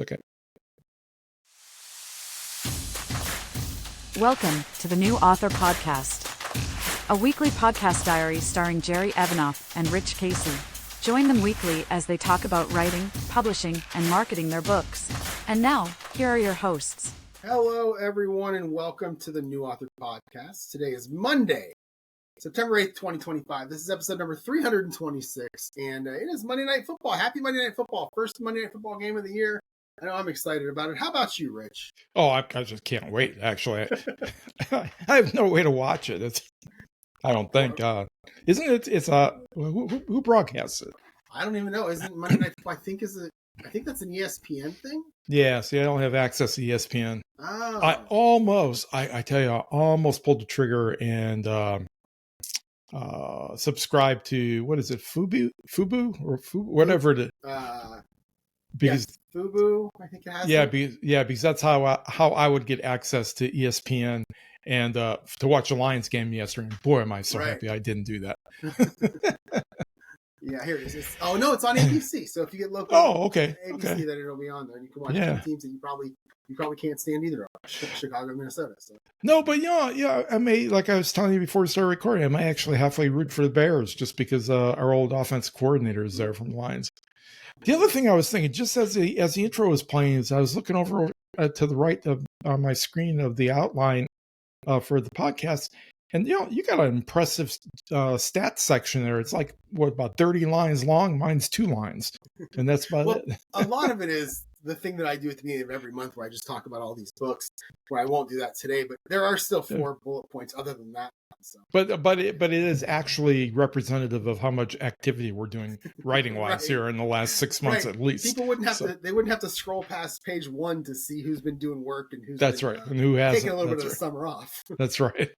Okay. Welcome to the New Author Podcast, a weekly podcast diary starring Jerry Evanoff and Rich Kacy. Join them weekly as they talk about writing, publishing, and marketing their books. And now, here are your hosts. Hello, everyone, and welcome to the New Author Podcast. Today is Monday, September 8th, 2025. This is episode number 326, and it is Monday Night Football. Happy Monday Night Football. First Monday Night Football game of the year. I know I'm excited about it. How about you, Rich? Oh, I just can't wait, actually. I have no way to watch it. I don't think. Isn't it? It's who broadcasts it? I don't even know. Isn't Monday Night Football? I think that's an ESPN thing. Yeah, see, I don't have access to ESPN. Oh. I tell you, I almost pulled the trigger and subscribe to, what is it, Fubu or whatever it is. Because Fubu, I think it has. Because that's how I would get access to ESPN and to watch the Lions game yesterday. And boy, am I so happy I didn't do that. Yeah, here it is. It's on ABC. So if you get local, okay, ABC, then it'll be on there, and you can watch two teams that you probably can't stand either of, Chicago, Minnesota. So. No, but yeah, I may, like I was telling you before we started recording, I might actually halfway root for the Bears just because our old offensive coordinator is there from the Lions. The other thing I was thinking, just as the intro was playing, is I was looking over to the right on my screen of the outline for the podcast, and you got an impressive stats section there. It's like about 30 lines long. Mine's 2 lines, and that's about it. A lot of it is the thing that I do at the beginning of every month, where I just talk about all these books. Where I won't do that today, but there are still 4 bullet points other than that. So. But it is actually representative of how much activity we're doing writing wise here in the last 6 months at least. People wouldn't have to scroll past page 1 to see who's been doing work and who's and who has taking a little bit of the summer off. That's right.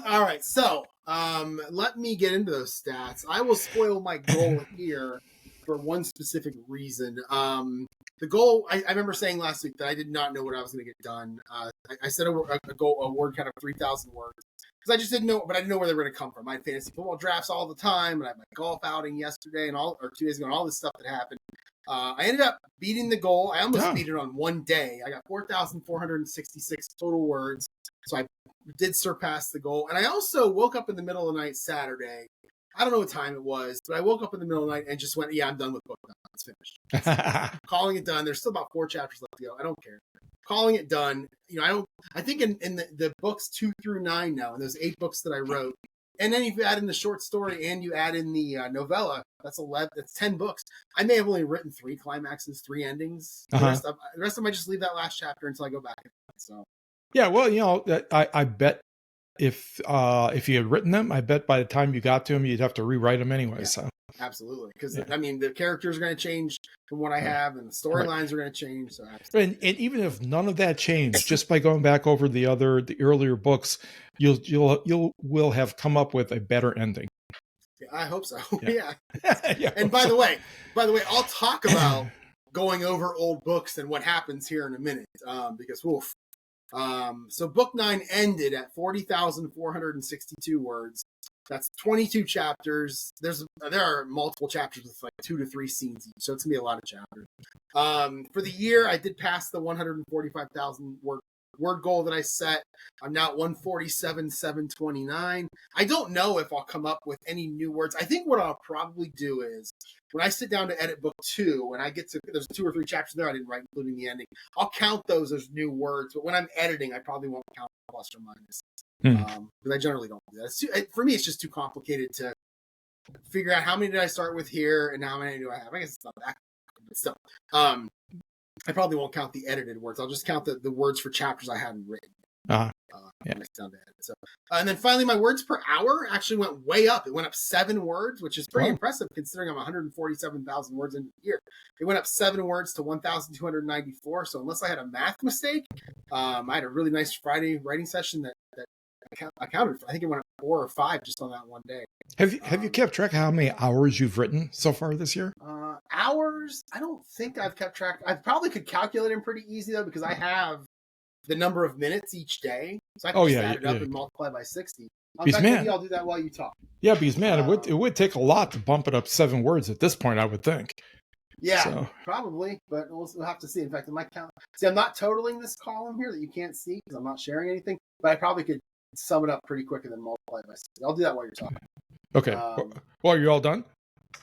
All right, so let me get into those stats. I will spoil my goal here for one specific reason. The goal, I remember saying last week that I did not know what I was going to get done. I set a word count of 3,000 words. Because I just didn't know, but I didn't know where they were going to come from. I had fantasy football drafts all the time, and I had my golf outing yesterday or 2 days ago, and all this stuff that happened. I ended up beating the goal. I almost beat it on one day. I got 4,466 total words, so I did surpass the goal. And I also woke up in the middle of the night Saturday. I don't know what time it was, but I woke up in the middle of the night and just went, I'm done with book 9. It's finished. Calling it done. There's still about 4 chapters left to go. I don't care. Calling it done. I think in the books 2 through 9 now, and there's 8 books that I wrote. And then if you add in the short story and you add in the novella, that's 11. That's 10 books. I may have only written 3 climaxes, 3 endings. The rest of them, I just leave that last chapter until I go back. So. Yeah, well, I bet if you had written them, I bet by the time you got to them, you'd have to rewrite them anyway. So absolutely, because the characters are going to change from what I have, and the storylines are going to change. So and even if none of that changed, just by going back over the earlier books, you will have come up with a better ending. Yeah, I hope so. Yeah. And by the way, I'll talk about going over old books and what happens here in a minute, because woof. So book 9 ended at 40,462 words. That's 22 chapters. There are multiple chapters with like 2 to 3 scenes each, so it's gonna be a lot of chapters. For the year, I did pass the 145,000 word goal that I set. I'm now at 147,729. I don't know if I'll come up with any new words. I think what I'll probably do is when I sit down to edit book 2, when I get to, there's 2 or 3 chapters there I didn't write, including the ending. I'll count those as new words, but when I'm editing, I probably won't count plus or minus. Because I generally don't do that. For me, it's just too complicated to figure out how many did I start with here and how many do I have. I guess it's not that complicated stuff. I probably won't count the edited words. I'll just count the words for chapters I hadn't written. Next down to edit. So, and then finally, my words per hour actually went way up. It went up 7 words, which is pretty impressive considering I'm 147,000 words into the year. It went up 7 words to 1,294. So unless I had a math mistake, I had a really nice Friday writing session that I counted for. I think it went up 4 or 5 just on that one day. Have you kept track of how many hours you've written so far this year? Hours? I don't think I've kept track. I probably could calculate them pretty easy though, because I have the number of minutes each day. So I can just add it up and multiply by 60. Maybe I'll do that while you talk. Yeah, because man, it would take a lot to bump it up 7 words at this point, I would think. Yeah, So. probably, but we'll have to see. In fact, in my count, see, I'm not totaling this column here that you can't see because I'm not sharing anything, but I probably could sum it up pretty quick and then multiply it by 60. I'll do that while you're talking. Okay. Well, are you all done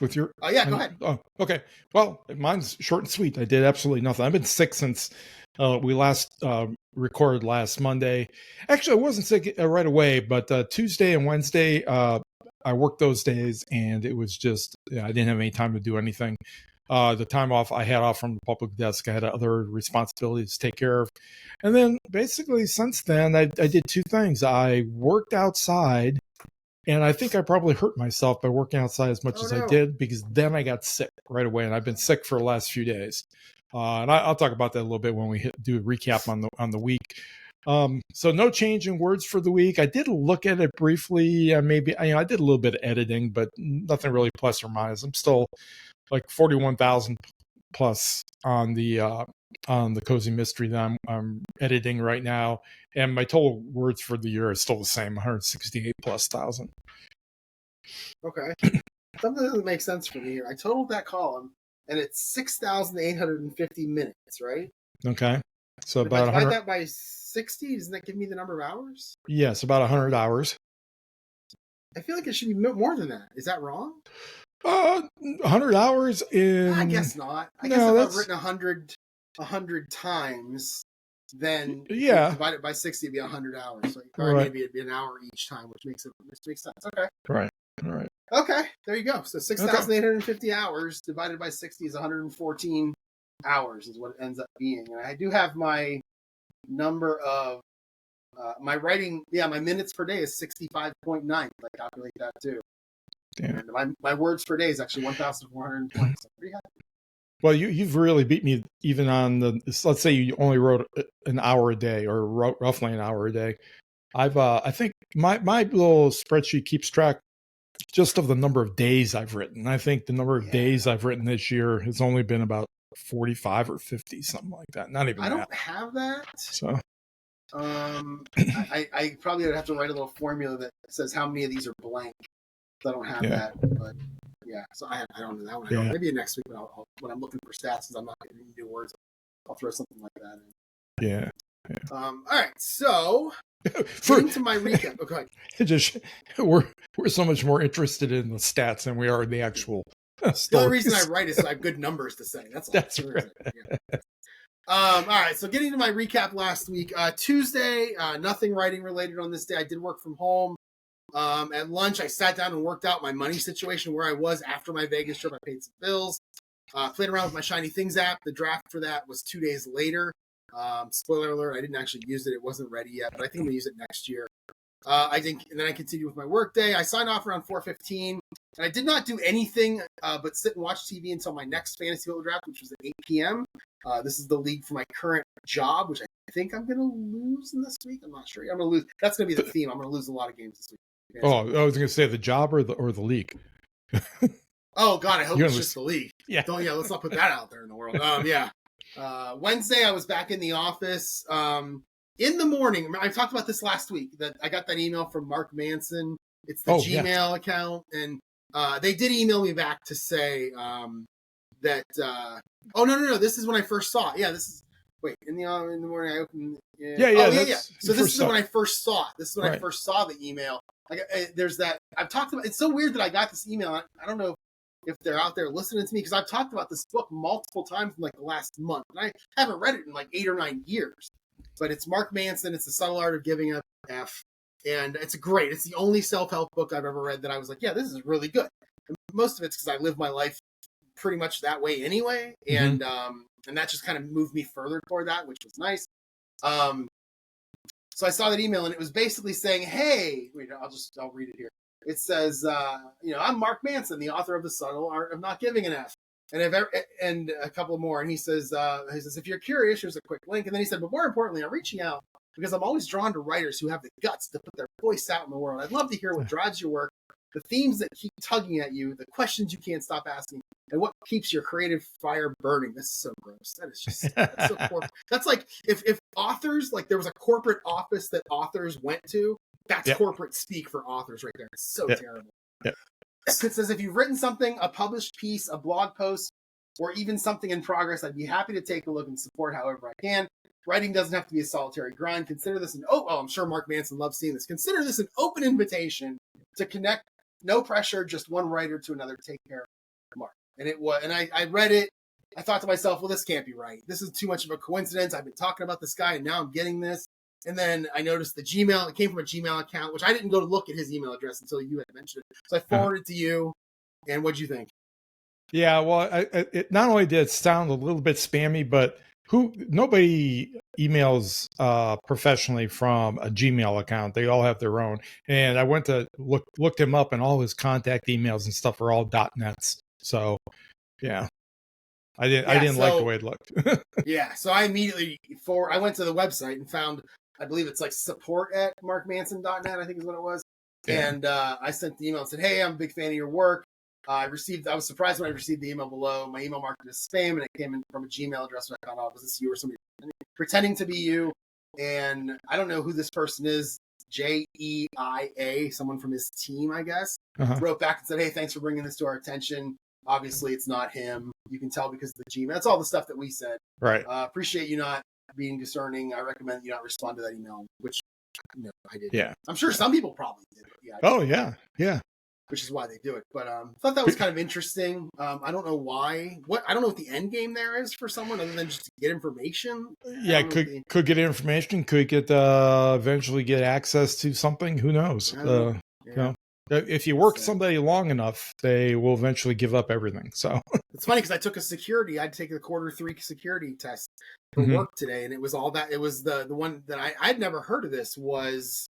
with your? Oh yeah, go ahead. Oh, okay. Well, mine's short and sweet. I did absolutely nothing. I've been sick since we last recorded last Monday. Actually, I wasn't sick right away, but Tuesday and Wednesday, I worked those days, and it was just I didn't have any time to do anything. The time off I had off from the public desk, I had other responsibilities to take care of. And then basically since then, I did two things. I worked outside, and I think I probably hurt myself by working outside as much as I did, because then I got sick right away, and I've been sick for the last few days. And I'll talk about that a little bit when we do a recap on the week. So no change in words for the week. I did look at it briefly. Maybe I did a little bit of editing, but nothing really plus or minus. I'm still like 41,000 plus on the Cozy Mystery that I'm editing right now, and my total words for the year is still the same, 168 plus thousand. Okay, something doesn't make sense for me here. I totaled that column, and it's 6,850 minutes, right? Okay, so if about I divide that by 60, doesn't that give me the number of hours? Yes, about 100 hours. I feel like it should be more than that. Is that wrong? 100 hours in. I guess not. I guess if I've written 100 times, then divide it by 60 would be 100 hours. Or maybe it'd be an hour each time, which makes sense. Okay. Right. All right. Okay. There you go. So 6,850 hours divided by 60 is 114 hours is what it ends up being. And I do have my number of my writing. Yeah, my minutes per day is 65.9. I calculate that too. Damn. And my words per day is actually 1,420. So pretty happy. Well, you've really beat me even on let's say you only wrote an hour a day, or roughly an hour a day. I think my little spreadsheet keeps track just of the number of days I've written. I think the number of days I've written this year has only been about 45 or 50, something like that. Not even. I don't have that. So. I probably would have to write a little formula that says how many of these are blank. I don't have that, but so I don't know that one. Maybe next week when I'm looking for stats, because I'm not getting new words, I'll throw something like that in. Yeah. All right, so getting to my recap. Okay. We're so much more interested in the stats than we are in the actual stories. The only reason I write is so I have good numbers to say. That's all. That's right. All right, so getting to my recap last week. Tuesday, nothing writing related on this day. I did work from home. At lunch, I sat down and worked out my money situation, where I was after my Vegas trip. I paid some bills, played around with my Shiny Things app. The draft for that was 2 days later. Spoiler alert, I didn't actually use it. It wasn't ready yet, but I think I'm going to use it next year. And then I continued with my work day. I signed off around 4:15, and I did not do anything but sit and watch TV until my next Fantasy Football draft, which was at 8 p.m. This is the league for my current job, which I think I'm going to lose in this week. I'm not sure. I'm going to lose. That's going to be the theme. I'm going to lose a lot of games this week. Oh, I was going to say the job or the league. Oh God, I hope it's just the league. Yeah. Let's not put that out there in the world. Wednesday, I was back in the office. In the morning, I talked about this last week, that I got that email from Mark Manson. It's the Gmail account, and they did email me back to say that. Oh no! This is when I first saw it. Yeah, this is. Wait, in the morning I opened. Yeah. So this is when I first saw it. This is when I first saw the email. There's that. I've talked about. It's so weird that I got this email. I don't know if they're out there listening to me, because I've talked about this book multiple times in like the last month, and I haven't read it in like 8 or 9 years. But it's Mark Manson. It's The Subtle Art of Giving Up F, and it's great. It's the only self-help book I've ever read that I was like, yeah, this is really good. And most of it's because I live my life pretty much that way anyway, and that just kind of moved me further toward that, which was nice. So I saw that email, and it was basically saying, hey, wait, I'll read it here. It says, I'm Mark Manson, the author of The Subtle Art of Not Giving an F. And a couple more. And he says, if you're curious, here's a quick link. And then he said, but more importantly, I'm reaching out because I'm always drawn to writers who have the guts to put their voice out in the world. I'd love to hear what drives your work, the themes that keep tugging at you, the questions you can't stop asking, and what keeps your creative fire burning. This is so gross. That is just that's so corporate. That's like if authors, like there was a corporate office that authors went to, that's corporate speak for authors right there. It's so terrible. It says, if you've written something, a published piece, a blog post, or even something in progress, I'd be happy to take a look and support however I can. Writing doesn't have to be a solitary grind. Consider this I'm sure Mark Manson loves seeing this. Consider this an open invitation to connect. No pressure, just one writer to another. Take care, Mark. And it was, and I read it. I thought to myself, well, this can't be right. This is too much of a coincidence. I've been talking about this guy, and now I'm getting this. And then I noticed the Gmail. It came from a Gmail account, which I didn't go to look at his email address until you had mentioned it. So I forwarded it to you. And what'd you think? Yeah, well, it not only did it sound a little bit spammy, but nobody emails professionally from a Gmail account. They all have their own. And I went to looked him up, and all his contact emails and stuff are all .nets. So, yeah. I didn't like the way it looked. Yeah, so I immediately I went to the website and found, I believe it's like support@markmanson.net, I think is what it was. Yeah. And I sent the email and said, hey, I'm a big fan of your work. I was surprised when I received the email below. My email marked it as spam, and it came in from a Gmail address. And I found out, was this you or somebody pretending to be you? And I don't know who this person is. JEIA, someone from his team, I guess, wrote back and said, hey, thanks for bringing this to our attention. Obviously, it's not him. You can tell because of the Gmail. That's all the stuff that we said. Right. Appreciate you not being discerning. I recommend you not respond to that email, which I did. Yeah. I'm sure some people probably did. Yeah. Oh, yeah. Yeah. Which is why they do it. But I thought that was kind of interesting. I don't know why. I don't know what the end game there is for someone other than just to get information. Yeah, could get information. Could get eventually get access to something. Who knows? You know, if you work somebody long enough, they will eventually give up everything. So it's funny because I took I had to take the Q3 security test for work today, and it was all that. It was the one that I'd never heard of. This was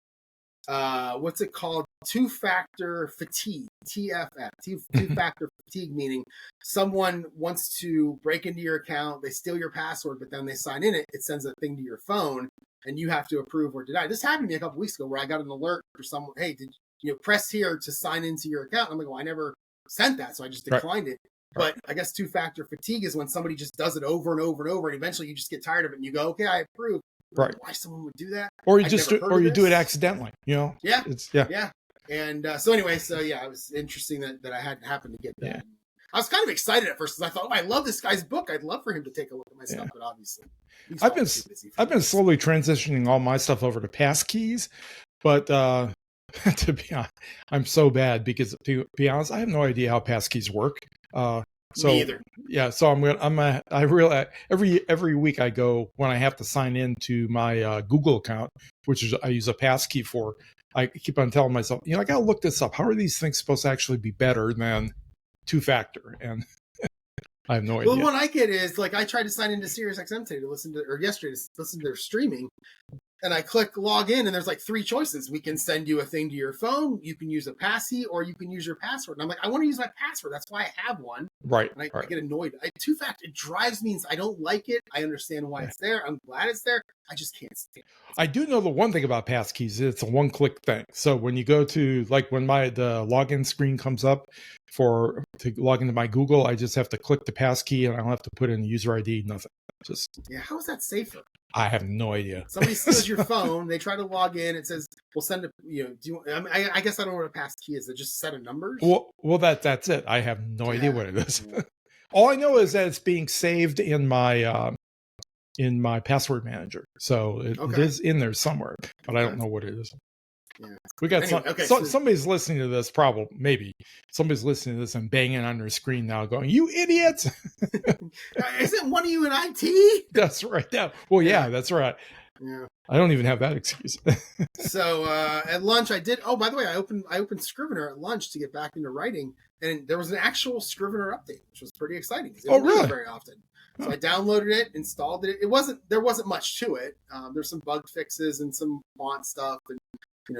what's it called? Two-factor fatigue, TFF. Two-factor fatigue, meaning someone wants to break into your account, they steal your password, but then they sign in it sends a thing to your phone, and you have to approve or deny. This happened to me a couple weeks ago where I got an alert for someone, hey, did you press here to sign into your account? I'm like, well, I never sent that, so I just declined it. But I guess two-factor fatigue is when somebody just does it over and over and over, and eventually you just get tired of it, and you go, okay, I approve. Right. Why someone would do that? Or you do it accidentally, Yeah. Yeah. And so anyway, it was interesting that I had happened to get that. Yeah. I was kind of excited at first because I thought, I love this guy's book. I'd love for him to take a look at my stuff, but obviously I've been slowly transitioning all my stuff over to passkeys, but to be honest, I'm so bad because to be honest, I have no idea how passkeys work. So me either. Yeah, so I realize every week I go when I have to sign in to my Google account, which is I use a passkey for. I keep on telling myself, I got to look this up. How are these things supposed to actually be better than two-factor? And I have no idea. Well, the one I get is like I tried to sign into SiriusXM today yesterday to listen to their streaming. And I click log in, and there's like 3 choices. We can send you a thing to your phone. You can use a passy, or you can use your password. And I'm like, I want to use my password. That's why I have one. Right. And I get annoyed. Two-factor, it drives me. I don't like it. I understand why it's there. I'm glad it's there. I just can't stand it. I do know the one thing about passkeys. It's a one-click thing. So when you go to, like when the login screen comes up to log into my Google, I just have to click the passkey, and I don't have to put in user ID, nothing. How is that safer? I have no idea. Somebody steals your phone. They try to log in. It says, "We'll send a." I guess I don't know what a passkey is. It's just a set of numbers. Well, that's it. I have no idea what it is. All I know is that it's being saved in my password manager, so it is in there somewhere, but I don't know what it is. Yeah. We got somebody's listening to this. Probably, maybe somebody's listening to this and banging on their screen now, going, "You idiots!" Isn't one of you in IT? That's right. Yeah. Well, yeah, that's right. Yeah. I don't even have that excuse. So at lunch, I did. Oh, by the way, I opened Scrivener at lunch to get back into writing, and there was an actual Scrivener update, which was pretty exciting. It really? Not very often. So I downloaded it, installed it. There wasn't much to it. There's some bug fixes and some font stuff, and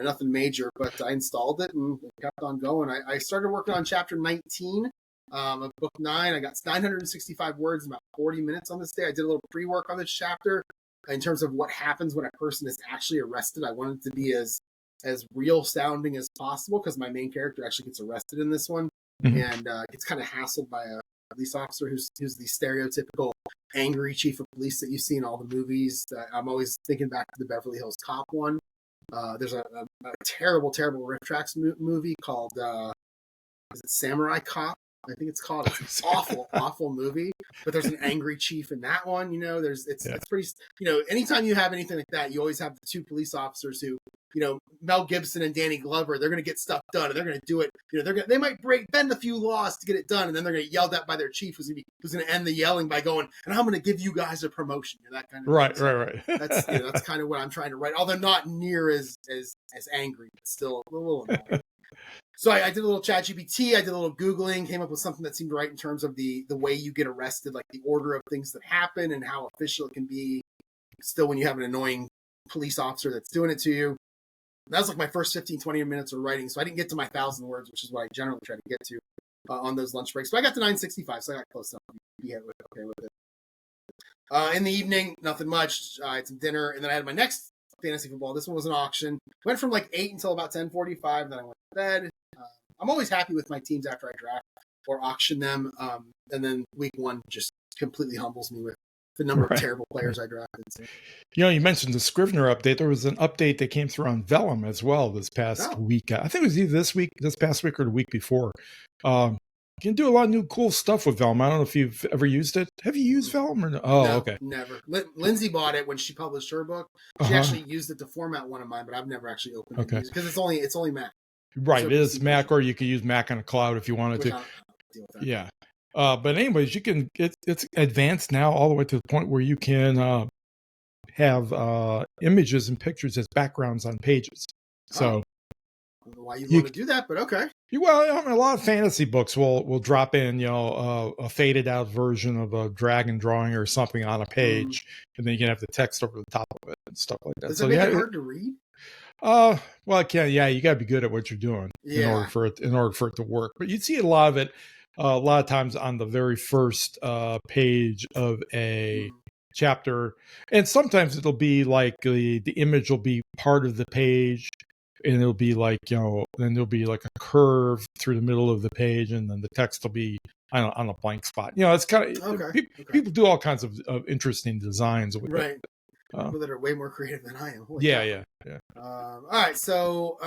nothing major. But I installed it and it kept on going. I started working on chapter 19 of book 9. I got 965 words in about 40 minutes on this day. I did a little pre-work on this chapter in terms of what happens when a person is actually arrested. I wanted it to be as real sounding as possible because my main character actually gets arrested in this one and gets kind of hassled by a police officer who's the stereotypical angry chief of police that you see in all the movies. I'm always thinking back to the Beverly Hills Cop one. There's a terrible, terrible riff tracks movie called is it Samurai Cop? I think it's called. It's an awful movie. But there's an angry chief in that one. It's pretty. Anytime you have anything like that, you always have the two police officers who, Mel Gibson and Danny Glover. They're going to get stuff done, and they're going to do it. They might bend a few laws to get it done, and then they're going to get yelled at by their chief, who's going to end the yelling by going, and I'm going to give you guys a promotion. That kind of right, thing. Right. That's kind of what I'm trying to write. Although not near as angry, but still a little annoying. So I did a little ChatGPT, I did a little Googling, came up with something that seemed right in terms of the way you get arrested, like the order of things that happen and how official it can be still when you have an annoying police officer that's doing it to you. And that was like my first 15, 20 minutes of writing. So I didn't get to my 1,000 words, which is what I generally try to get to on those lunch breaks. But I got to 965, so I got close enough to be okay with it. In the evening, nothing much. I had some dinner, and then I had my next fantasy football. This one was an auction. Went from like 8 until about 10:45, then I went to bed. I'm always happy with my teams after I draft or auction them. And then week one just completely humbles me with the number of terrible players I drafted. So. You mentioned the Scrivener update. There was an update that came through on Vellum as well this past week. I think it was either this past week or the week before. You can do a lot of new cool stuff with Vellum. I don't know if you've ever used it. Have you used Vellum or no? Oh, no, okay. Never. Lindsay bought it when she published her book. She actually used it to format one of mine, but I've never actually opened it because it's only Mac. Right, it is Mac, or you could use Mac on the cloud if you wanted to. Yeah, but anyways, you can. It's advanced now all the way to the point where you can have images and pictures as backgrounds on pages. So, I don't know why you want to do that, but okay. Well, a lot of fantasy books will drop in, a faded out version of a drag and drawing or something on a page, and then you can have the text over the top of it and stuff like that. Does it make it hard to read? Well, it can. Yeah, you got to be good at what you're doing in order for it to work. But you'd see a lot of it, a lot of times on the very first page of a chapter, and sometimes it'll be like the image will be part of the page, and it'll be like then there'll be like a curve through the middle of the page, and then the text will be on a blank spot. It's kind of people do all kinds of interesting designs with it. People that are way more creative than I am. Yeah. All right, so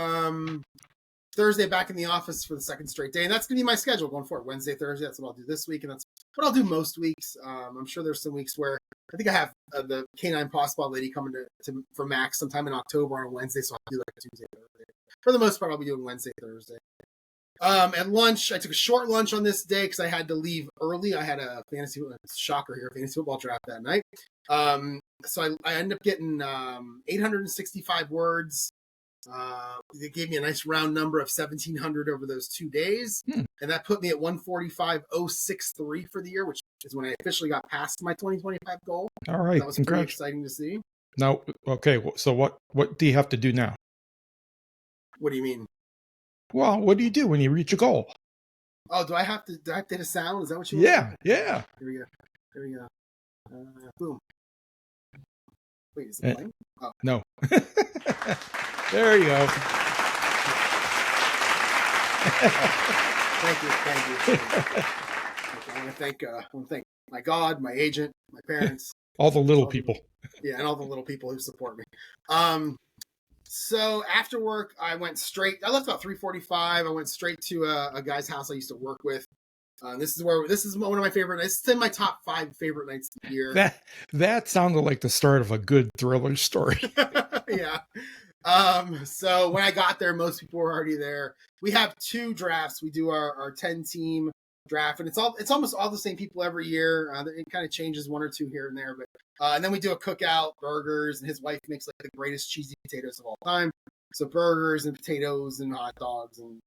Thursday back in the office for the second straight day, and that's gonna be my schedule going forward. Wednesday, Thursday. That's what I'll do this week, and that's what I'll do most weeks. I'm sure there's some weeks where I think I have the Canine Paw Spa lady coming to for Max sometime in October on a Wednesday, so I'll do like a Tuesday, Thursday. For the most part, I'll be doing Wednesday, Thursday. At lunch, I took a short lunch on this day because I had to leave early. I had a fantasy football draft that night. So I ended up getting 865 words. They gave me a nice round number of 1,700 over those 2 days. And that put me at 145,063 for the year, which is when I officially got past my 2025 goal. All right. That was pretty exciting to see. Now, okay, so what do you have to do now? What do you mean? Well, what do you do when you reach a goal? Oh, do I have to hit a sound? Is that what you want? Yeah. Here we go. Boom. Wait, is it playing? Oh. No. There you go. Thank you. I want to thank my God, my agent, my parents. All the little people. And all the little people who support me. So after work, I left about 3:45. I went straight to a guy's house I used to work with. This is one of my favorite nights. It's in my top 5 favorite nights of the year. That sounded like the start of a good thriller story. Yeah. So when I got there, most people were already there. We have 2 drafts. We do our 10-team draft, and it's almost all the same people every year. It kind of changes 1 or 2 here and there, but and then we do a cookout, burgers, and his wife makes like the greatest cheesy potatoes of all time. So burgers and potatoes and hot dogs and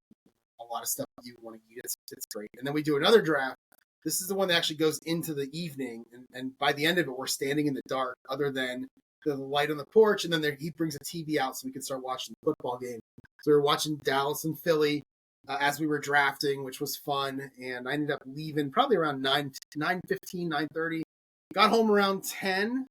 a lot of stuff you want to eat. It's great. And then we do another draft. This is the one that actually goes into the evening, and by the end of it, we're standing in the dark, other than the light on the porch, and then he brings a TV out so we can start watching the football game. So we were watching Dallas and Philly as we were drafting, which was fun. And I ended up leaving probably around 9:15, 9:30. Got home around 10,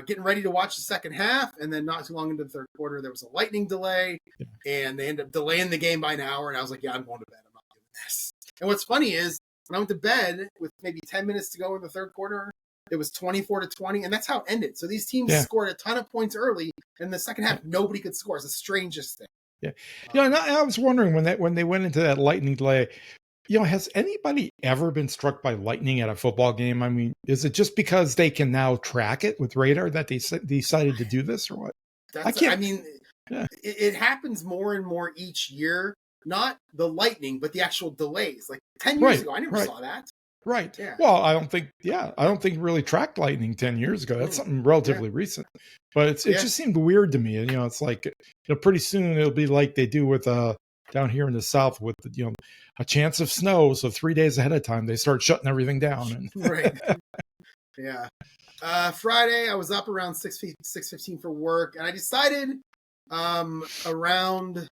getting ready to watch the second half. And then not too long into the third quarter, there was a lightning delay, and they ended up delaying the game by an hour. And I was like, I'm going to bed. I'm not doing this. And what's funny is when I went to bed with maybe 10 minutes to go in the third quarter, it was 24-20, and that's how it ended. So these teams scored a ton of points early, and in the second half, nobody could score. It's the strangest thing. Yeah. And I was wondering when they went into that lightning delay, Has anybody ever been struck by lightning at a football game? I mean, is it just because they can now track it with radar that they decided to do this, or what? It happens more and more each year. Not the lightning, but the actual delays. Like 10 years ago, I never saw that. Right. Yeah. Well, I don't think really tracked lightning 10 years ago. That's something relatively recent. But it just seemed weird to me. And, it's like, pretty soon it'll be like they do with down here in the South with, a chance of snow. So 3 days ahead of time, they start shutting everything down. Right. Yeah. Friday, I was up around 6:15 for work. And I decided around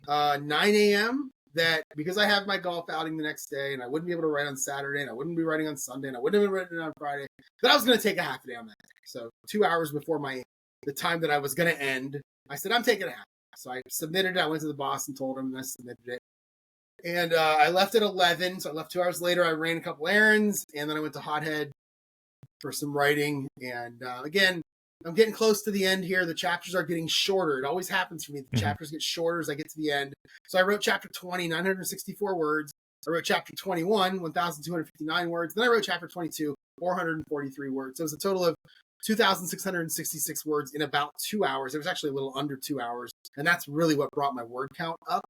9 a.m. that because I have my golf outing the next day and I wouldn't be able to write on Saturday and I wouldn't be writing on Sunday and I wouldn't have been writing on Friday, that I was going to take a half a day on that day. So 2 hours before the time that I was going to end, I said, I'm taking a half. So I submitted it. I went to the boss and told him and I submitted it. And I left at 11. So I left 2 hours later. I ran a couple errands and then I went to Hothead for some writing. And again, I'm getting close to the end here. The chapters are getting shorter. It always happens for me. The chapters get shorter as I get to the end. So I wrote chapter 20, 964 words. I wrote chapter 21, 1,259 words. Then I wrote chapter 22, 443 words. So it was a total of 2,666 words in about 2 hours. It was actually a little under 2 hours. And that's really what brought my word count up.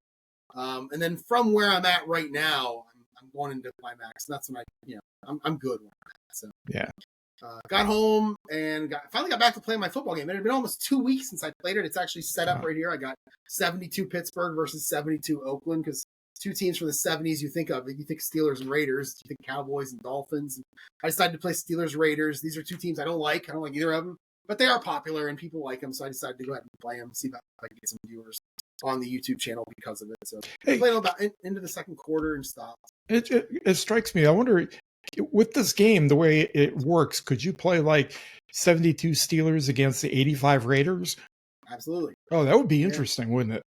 And then from where I'm at right now, I'm going into climax. And that's when I'm good where I'm at. So yeah. Got home and finally got back to playing my football game. It had been almost 2 weeks since I played it. It's actually set up right here. I got 72 Pittsburgh versus 72 Oakland because two teams from the 70s you think of. You think Steelers and Raiders. You think Cowboys and Dolphins. I decided to play Steelers Raiders. These are two teams I don't like. I don't like either of them, but they are popular and people like them. So I decided to go ahead and play them, see if I can get some viewers on the YouTube channel because of it. So I played about into the second quarter and stopped. It strikes me. I wonder, with this game, the way it works, could you play like 72 Steelers against the 85 Raiders? Absolutely. Oh, that would be interesting, wouldn't it?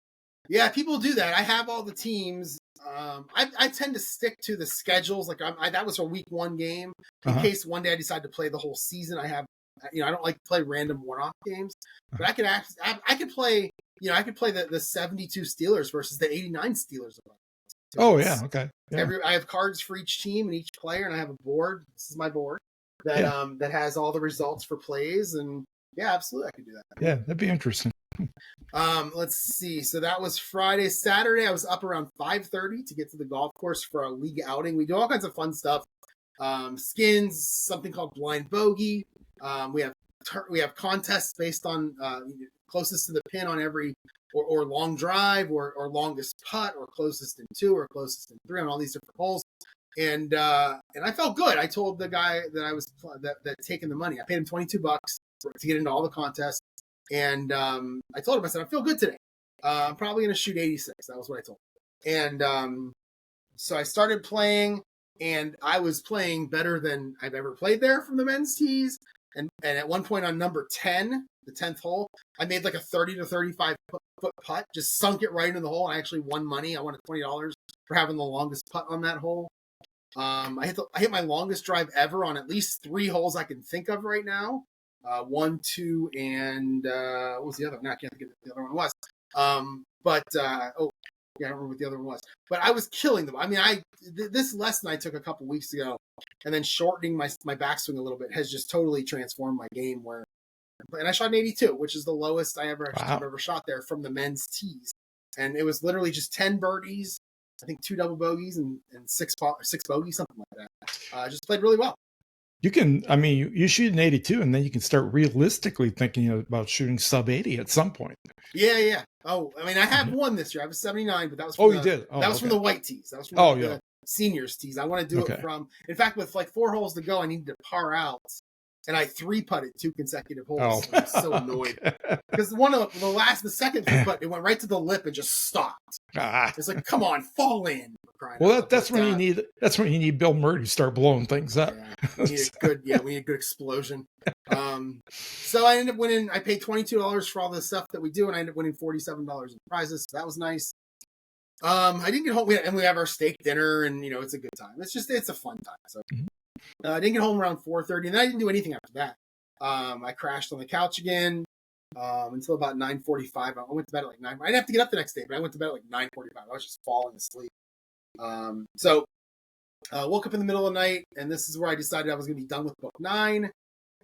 Yeah, people do that. I have all the teams. I tend to stick to the schedules. Like that was a week one game. In case one day I decide to play the whole season, I have. I don't like to play random one-off games, but I could play. I could play the 72 Steelers versus the 89 Steelers. Oh yeah, okay. Yeah. I have cards for each team and each player, and I have a board. This is my board that that has all the results for plays, and yeah, absolutely, I could do that. Yeah, that'd be interesting. Let's see. So that was Friday. Saturday, I was up around 5:30 to get to the golf course for a league outing. We do all kinds of fun stuff. Skins, something called blind bogey. We have contests based on closest to the pin on every or long drive or longest putt or closest in 2 or closest in 3 on all these different holes. And I felt good. I told the guy that I was that taking the money. I paid him $22 to get into all the contests. And I told him, I said, I feel good today. I'm probably going to shoot 86. That was what I told him. And so I started playing, and I was playing better than I've ever played there from the men's tees. And at one point on number 10, the 10th hole, I made like a 30 to 35 foot putt, just sunk it right into the hole. And I actually won money. I won $20 for having the longest putt on that hole. I hit my longest drive ever on at least 3 holes I can think of right now. 1, 2, and what was the other one? No, I can't think of what the other one was. I don't remember what the other one was. But I was killing them. I mean, this lesson I took a couple weeks ago, and then shortening my backswing a little bit has just totally transformed my game. And I shot an 82, which is the lowest I've ever shot there from the men's tees. And it was literally just 10 birdies, I think 2 double bogeys and 6 bogeys, something like that. Just played really well. You can, you shoot an 82 and then you can start realistically thinking about shooting sub 80 at some point. Yeah. Oh, I have one this year. I was 79, but that was from you did. That was from the white tees. That was from the seniors tees. I want to do it from, in fact, with like 4 holes to go, I needed to par out. And I 3-putted 2 consecutive holes. I was so annoyed. Because the second 3-putt, it went right to the lip and just stopped. It's like, come on, fall in. That's when you need Bill Murray to start blowing things up. Yeah, we need a good explosion. So I ended up winning. I paid $22 for all the stuff that we do, and I ended up winning $47 in prizes. So that was nice. I didn't get home, and we have our steak dinner, and it's a good time. It's a fun time. So I didn't get home around 4:30, and then I didn't do anything after that. I crashed on the couch again until about 9:45. I went to bed at like 9. I didn't have to get up the next day, but I went to bed at like 9:45. I was just falling asleep. So woke up in the middle of the night, and this is where I decided I was going to be done with book 9.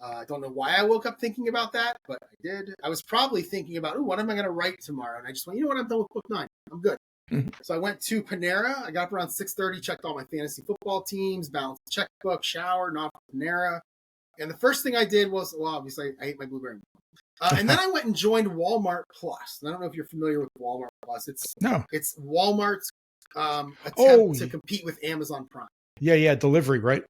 I don't know why I woke up thinking about that, but I did. I was probably thinking about, what am I going to write tomorrow? And I just went, you know what? I'm done with book 9. I'm good. So I went to Panera. I got up around 6:30, checked all my fantasy football teams, balanced the checkbook, showered, knocked Panera. And the first thing I did was, obviously, I ate my blueberry. And then I went and joined Walmart Plus. And I don't know if you're familiar with Walmart Plus. It's Walmart's attempt to compete with Amazon Prime. Yeah, delivery, right?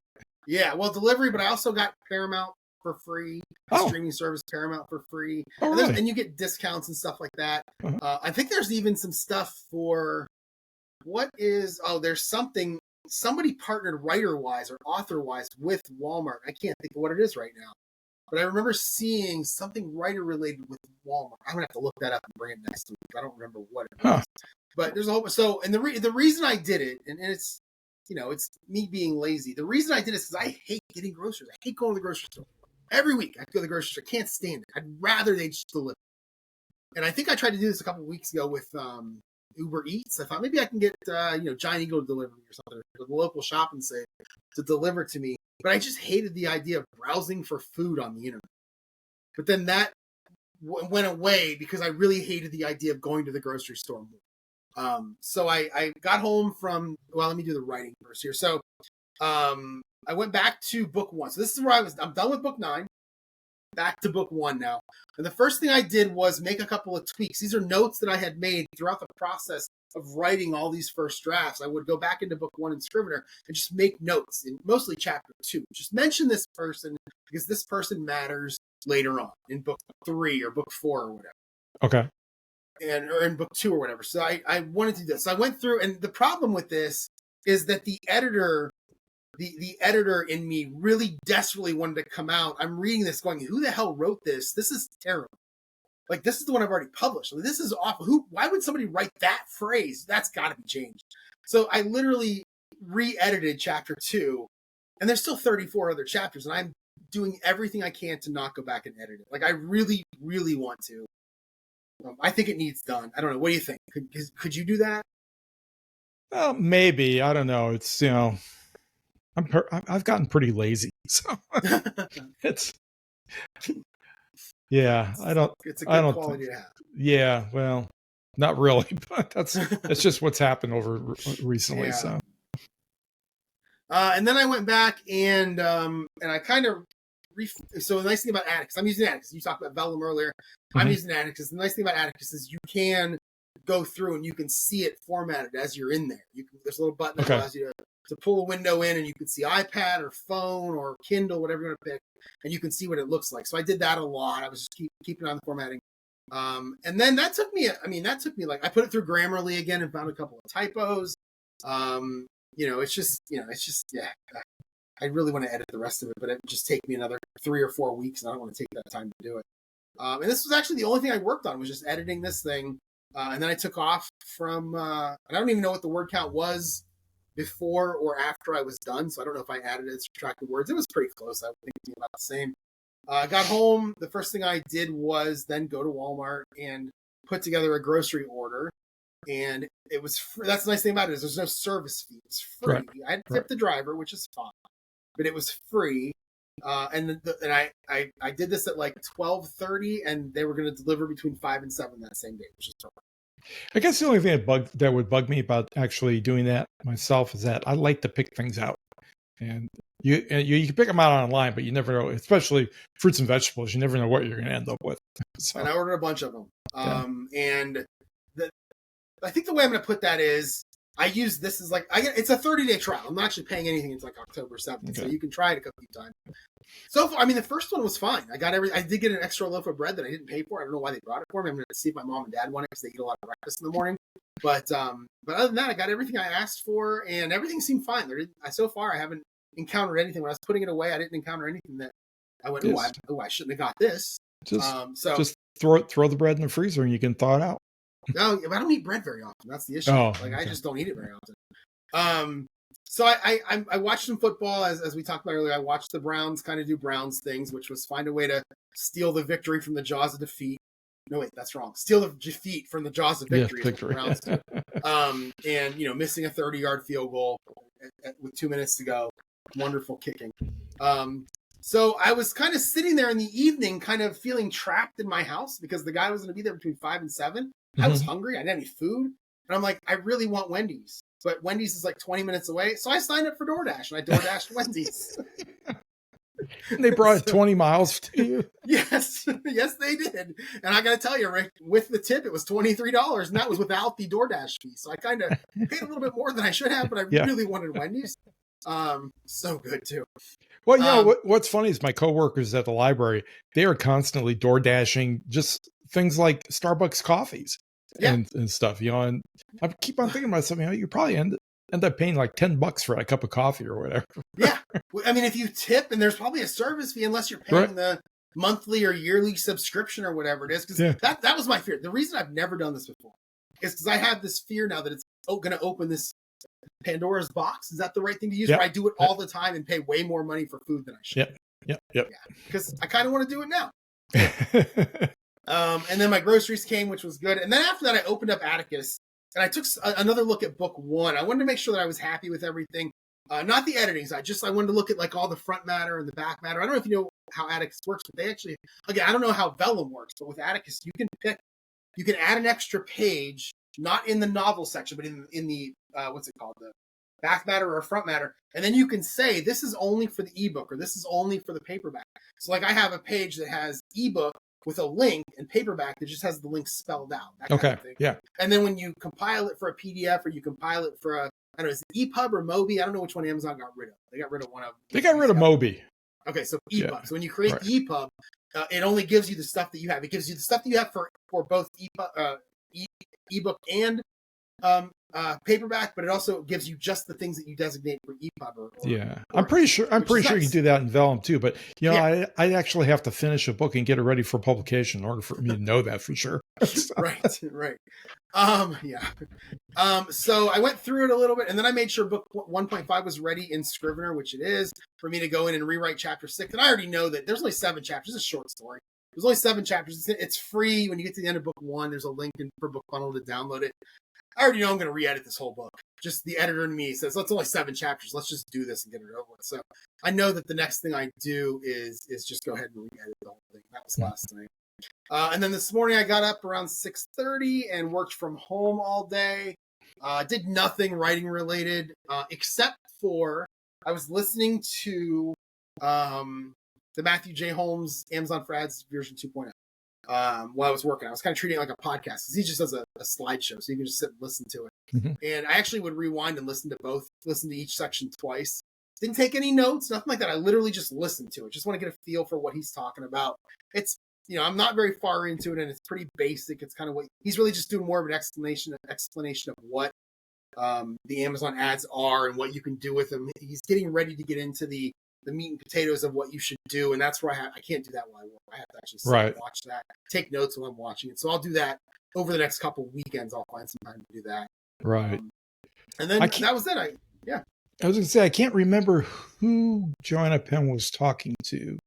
Yeah, well, delivery, but I also got Paramount for free, streaming service Paramount for free. Really? And you get discounts and stuff like that. I think there's even some stuff for, there's somebody partnered writer-wise or author-wise with Walmart. I can't think of what it is right now. But I remember seeing something writer-related with Walmart. I'm going to have to look that up and bring it next week. I don't remember what it was. But there's a whole... So, and the reason I did it, and it's, it's me being lazy. The reason I did it is because I hate getting groceries. I hate going to the grocery store. Every week I go to the grocery store. I can't stand it. I'd rather they just deliver. And I think I tried to do this a couple of weeks ago with Uber Eats. I thought maybe I can get Giant Eagle to deliver me or something, or the local shop and say to deliver to me. But I just hated the idea of browsing for food on the internet. But then that went away because I really hated the idea of going to the grocery store more. So I got home from, let me do the writing first here. So I went back to book 1. So this is where I'm done with book 9. Back to book 1 now. And the first thing I did was make a couple of tweaks. These are notes that I had made throughout the process of writing all these first drafts. I would go back into book 1 in Scrivener and just make notes in mostly chapter 2. Just mention this person because this person matters later on in book 3 or book 4 or whatever. Okay. Or in book 2 or whatever. So I wanted to do this. So I went through, and the problem with this is that the editor in me really desperately wanted to come out. I'm reading this going, who the hell wrote this? This is terrible. Like, this is the one I've already published. This is awful. Why would somebody write that phrase? That's got to be changed. So I literally re-edited chapter 2, and there's still 34 other chapters, and I'm doing everything I can to not go back and edit it. Like, I really, really want to. I think it needs done. I don't know. What do you think? Could you do that? Well, maybe. I don't know. It's, I've gotten pretty lazy, so it's I don't. It's a good quality to have. Yeah, well, not really, but that's just what's happened over recently. Yeah. So, and then I went back and I kind of. So the nice thing about Atticus, I'm using Atticus. You talked about Vellum earlier. I'm using Atticus. The nice thing about Atticus is you can go through and you can see it formatted as you're in there. There's a little button that allows you to pull a window in, and you can see iPad or phone or Kindle, whatever you want to pick, and you can see what it looks like. So I did that a lot. I was just keeping on the formatting. And then that took me like, I put it through Grammarly again and found a couple of typos. It's just, I really want to edit the rest of it, but it would just take me another 3 or 4 weeks, and I don't want to take that time to do it. And this was actually the only thing I worked on, was just editing this thing. And then I took off from, I don't even know what the word count was before or after I was done. So I don't know if I added it, subtracted words. It was pretty close. I would think it'd be about the same. I got home. The first thing I did was then go to Walmart and put together a grocery order. And it was free. That's the nice thing about it, is there's no service fee. It's free. Right. I had to tip the driver, which is fine, but it was free. And I did this at like 12:30, and they were going to deliver between 5 and 7 that same day, which is perfect. I guess the only thing that would bug me about actually doing that myself is that I like to pick things out, and you can pick them out online, but you never know, especially fruits and vegetables. You never know what you're going to end up with. So. And I ordered a bunch of them. And I think the way I'm going to put that is, I use this as like, it's a 30-day trial. I'm not actually paying anything until like October 7th. So you can try it a couple of times. So far, the first one was fine. I did get an extra loaf of bread that I didn't pay for. I don't know why they brought it for me. I'm going to see if my mom and dad want it, because they eat a lot of breakfast in the morning. But other than that, I got everything I asked for, and everything seemed fine. So far, I haven't encountered anything. When I was putting it away, I didn't encounter anything that I went, I shouldn't have got this. Just throw the bread in the freezer and you can thaw it out. No, I don't eat bread very often. That's the issue. I just don't eat it very often. So I watched some football, as we talked about earlier. I watched the Browns kind of do Browns things, which was find a way to steal the victory from the jaws of defeat. No, wait, that's wrong. Steal the defeat from the jaws of victory. Yeah, victory. And missing a 30-yard field goal with 2 minutes to go. Wonderful kicking. So I was kind of sitting there in the evening, kind of feeling trapped in my house because the guy was going to be there between 5 and 7. I was hungry. I didn't have any food. And I'm like, I really want Wendy's. But Wendy's is like 20 minutes away. So I signed up for DoorDash and I DoorDashed Wendy's. And they brought it 20 miles to you? Yes. Yes, they did. And I got to tell you, Rick, with the tip, it was $23. And that was without the DoorDash fee. So I kind of paid a little bit more than I should have, but I really wanted Wendy's. So good too. Well, what's funny is my coworkers at the library, they are constantly door dashing just things like Starbucks coffees and stuff, and I keep on thinking to myself, you probably end up paying like $10 for a cup of coffee or whatever. Yeah. I mean, if you tip, and there's probably a service fee unless you're paying the monthly or yearly subscription or whatever it is. Because that was my fear. The reason I've never done this before is because I have this fear now that it's going to open this Pandora's box. Is that the right thing to use? Where I do it all the time and pay way more money for food than I should. Yep. Yeah, because I kind of want to do it now. And then my groceries came, which was good. And then after that, I opened up Atticus and I took another look at book 1. I wanted to make sure that I was happy with everything. Not the editing side. I wanted to look at like all the front matter and the back matter. I don't know if you know how Atticus works, but they actually, again, I don't know how Vella works, but with Atticus, you can add an extra page, not in the novel section, but in the what's it called, the back matter or front matter, and then you can say this is only for the ebook or this is only for the paperback. So like I have a page that has ebook with a link and paperback that just has the link spelled out. That kind of thing. Yeah. And then when you compile it for a PDF or you compile it for I don't know, is it EPUB or Mobi? I don't know which one Amazon got rid of. They got rid of one of them. They got rid of Mobi. Okay, so EPUB. Yeah. So when you create the EPUB, it only gives you the stuff that you have. It gives you the stuff that you have for both EPUB, ebook and paperback, but it also gives you just the things that you designate for EPUB. I'm pretty sure you can do that in Vellum too. But I actually have to finish a book and get it ready for publication in order for me to know that for sure. Right. So I went through it a little bit, and then I made sure book 1.5 was ready in Scrivener, which it is, for me to go in and rewrite chapter 6. And I already know that there's only 7 chapters. It's a short story. There's only 7 chapters. It's free. When you get to the end of book 1, there's a link for Book Bundle to download it. I already know I'm going to re-edit this whole book. Just the editor in me says, let's only 7 chapters. Let's just do this and get it over with. So I know that the next thing I do is just go ahead and re-edit the whole thing. That was last night. And then this morning I got up around 6:30 and worked from home all day. Did nothing writing related, except for I was listening to the Matthew J. Holmes Amazon for Ads version 2.0. While I was working, I was kind of treating it like a podcast because he just does a slideshow, so you can just sit and listen to it. Mm-hmm. And I actually would rewind and listen to each section twice. Didn't take any notes, nothing like that. I literally just listened to it. Just want to get a feel for what he's talking about. It's, I'm not very far into it, and it's pretty basic. It's kind of what he's really just doing more of an explanation of what the Amazon ads are and what you can do with them. He's getting ready to get into the meat and potatoes of what you should do, and that's where I can't do that while I work. I have to actually sit and watch that, take notes while I'm watching it. So I'll do that over the next couple weekends. I'll find some time to do that. Right. And then that was it. I was going to say, I can't remember who Joanna Penn was talking to.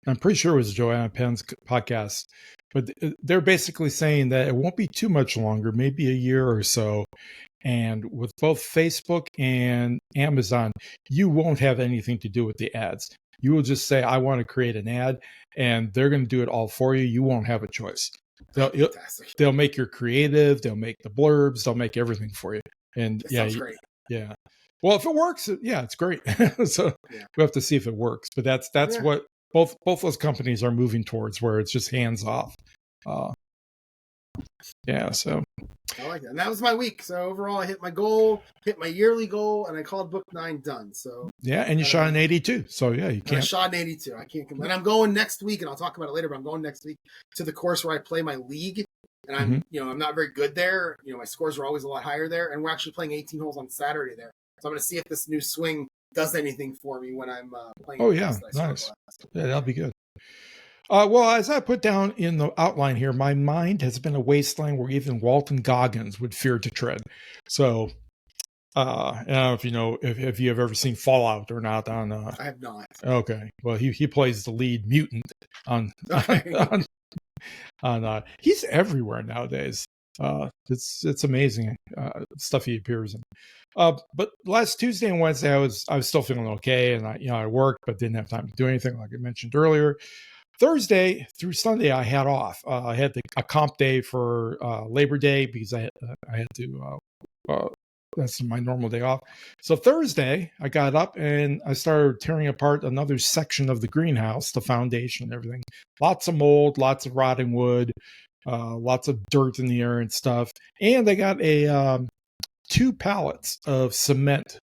I'm pretty sure it was Joanna Penn's podcast, but they're basically saying that it won't be too much longer, maybe a year or so. And with both Facebook and Amazon, you won't have anything to do with the ads. You will just say, I want to create an ad, and they're going to do it all for you. You won't have a choice. They'll make your creative, they'll make the blurbs, they'll make everything for you. And that sounds great. Yeah. Well, if it works, it's great. So we have to see if it works. But that's what both those companies are moving towards, where it's just hands off. So I like that. And that was my week. So overall, I hit my goal, hit my yearly goal, and I called book 9 done. So and you shot an 82. So you can't. I shot an 82. I can't complain. I'm going next week, and I'll talk about it later. But I'm going next week to the course where I play my league, and I'm I'm not very good there. My scores are always a lot higher there, and we're actually playing 18 holes on Saturday there. So I'm going to see if this new swing does anything for me when I'm playing. Oh yeah, nice. Yeah, that'll be good. Well, as I put down in the outline here, my mind has been a wasteland where even Walton Goggins would fear to tread. So, I don't know if you know if you have ever seen Fallout or not. On I have not. Okay, well he plays the lead mutant on He's everywhere nowadays. It's amazing stuff he appears in. But last Tuesday and Wednesday, I was still feeling okay, and I worked but didn't have time to do anything, like I mentioned earlier. Thursday through Sunday, I had off. I had a comp day for Labor Day because I had to. That's my normal day off. So Thursday, I got up and I started tearing apart another section of the greenhouse, the foundation and everything. Lots of mold, lots of rotting wood, lots of dirt in the air and stuff. And I got 2 pallets of cement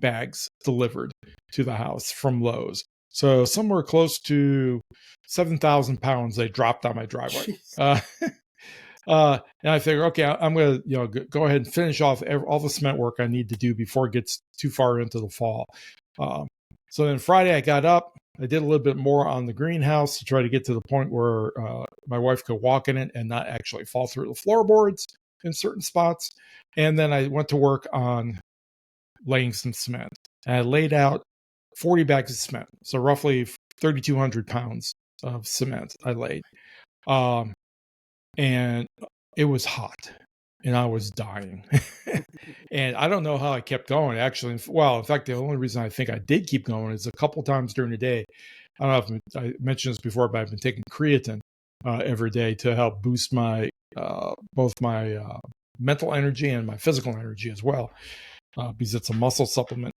bags delivered to the house from Lowe's. So somewhere close to 7,000 pounds they dropped on my driveway. And I figure, okay, I'm going to go ahead and finish off all the cement work I need to do before it gets too far into the fall. So then Friday I got up. I did a little bit more on the greenhouse to try to get to the point where my wife could walk in it and not actually fall through the floorboards in certain spots. And then I went to work on laying some cement. And I laid out 40 bags of cement. So roughly 3,200 pounds of cement I laid. And it was hot and I was dying. And I don't know how I kept going, actually. Well, in fact, the only reason I think I did keep going is a couple times during the day. I don't know if I mentioned this before, but I've been taking creatine every day to help boost my both my mental energy and my physical energy as well, because it's a muscle supplement.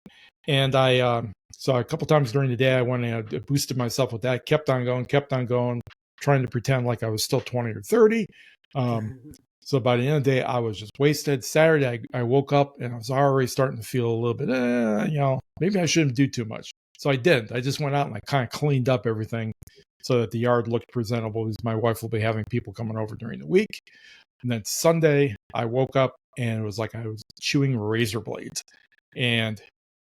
And so a couple times during the day, I went and I boosted myself with that, kept on going, trying to pretend like I was still 20 or 30. So by the end of the day, I was just wasted. Saturday, I woke up and I was already starting to feel a little bit, maybe I shouldn't do too much. So I didn't. I just went out and I kind of cleaned up everything so that the yard looked presentable, because my wife will be having people coming over during the week. And then Sunday, I woke up and it was like I was chewing razor blades. And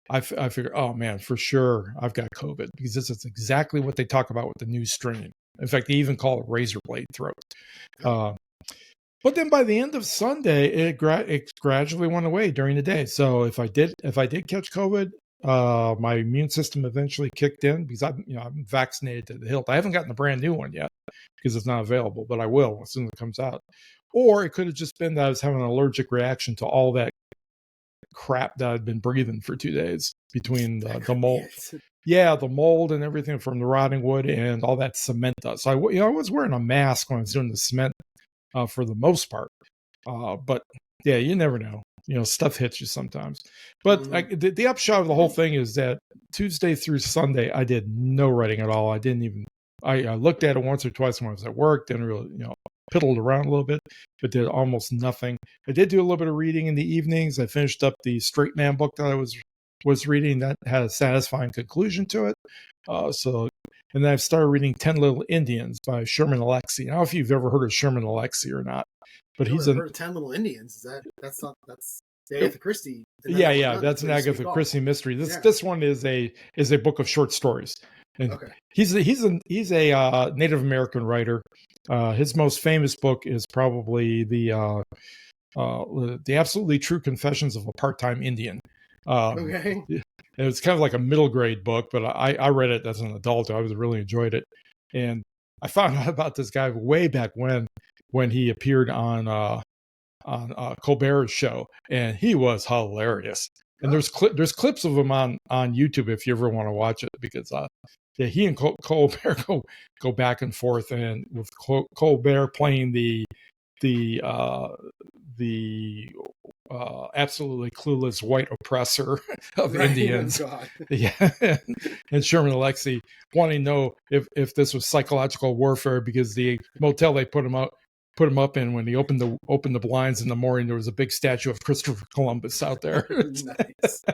I figured, oh man, for sure, I've got COVID, because this is exactly what they talk about with the new strain. In fact, they even call it razor blade throat. But then by the end of Sunday, it gradually went away during the day. So if I did catch COVID, my immune system eventually kicked in, because I'm vaccinated to the hilt. I haven't gotten a brand new one yet because it's not available, but I will as soon as it comes out. Or it could have just been that I was having an allergic reaction to all that crap that I'd been breathing for 2 days between the mold. Yeah, the mold and everything from the rotting wood and all that cement dust. So I was wearing a mask when I was doing the cement for the most part. But yeah, you never know. Stuff hits you sometimes. But the upshot of the whole thing is that Tuesday through Sunday, I did no writing at all. I didn't even, I looked at it once or twice when I was at work, didn't really, piddled around a little bit, but did almost nothing. I did do a little bit of reading in the evenings. I finished up the Straight Man book that I was reading that had a satisfying conclusion to it. And then I've started reading 10 Little Indians by Sherman Alexie. I don't know if you've ever heard of Sherman Alexie or not, but he's heard of 10 Little Indians. That's Agatha Christie. Yeah, that's an Agatha Christie mystery. This one is a book of short stories. And he's a Native American writer. His most famous book is probably the Absolutely True Confessions of a Part-Time Indian. It's kind of like a middle grade book, but I read it as an adult. I really enjoyed it, and I found out about this guy way back when he appeared on Colbert's show, and he was hilarious. And there's clips of him on YouTube if you ever want to watch it, because he and Colbert go back and forth, and with Colbert playing the absolutely clueless white oppressor of Indians. Yeah. And Sherman Alexie wanting to know if this was psychological warfare, because the motel they put him up in, when he opened the blinds in the morning, there was a big statue of Christopher Columbus out there. Nice.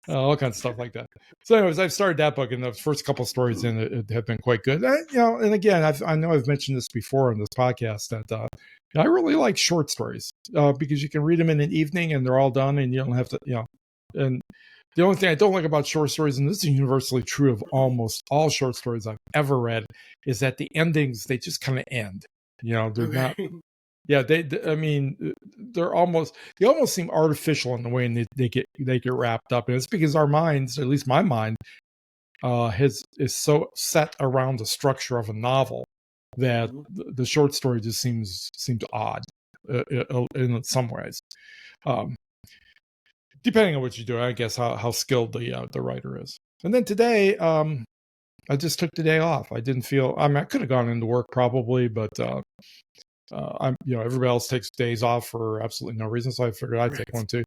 All kinds of stuff like that. So anyways, I've started that book, and the first couple of stories in it have been quite good. And again, I know I've mentioned this before on this podcast that I really like short stories because you can read them in an evening and they're all done, and you don't have to, and the only thing I don't like about short stories, and this is universally true of almost all short stories I've ever read, is that the endings, they just kind of end. They're not. Yeah, they almost seem artificial in the way they get wrapped up, and it's because our minds, at least my mind, is so set around the structure of a novel that the short story just seemed odd in some ways. Depending on what you do, I guess how skilled the writer is. And then today, I just took the day off. I didn't feel. I mean, I could have gone into work probably, but I'm everybody else takes days off for absolutely no reason, so I figured I'd take one too.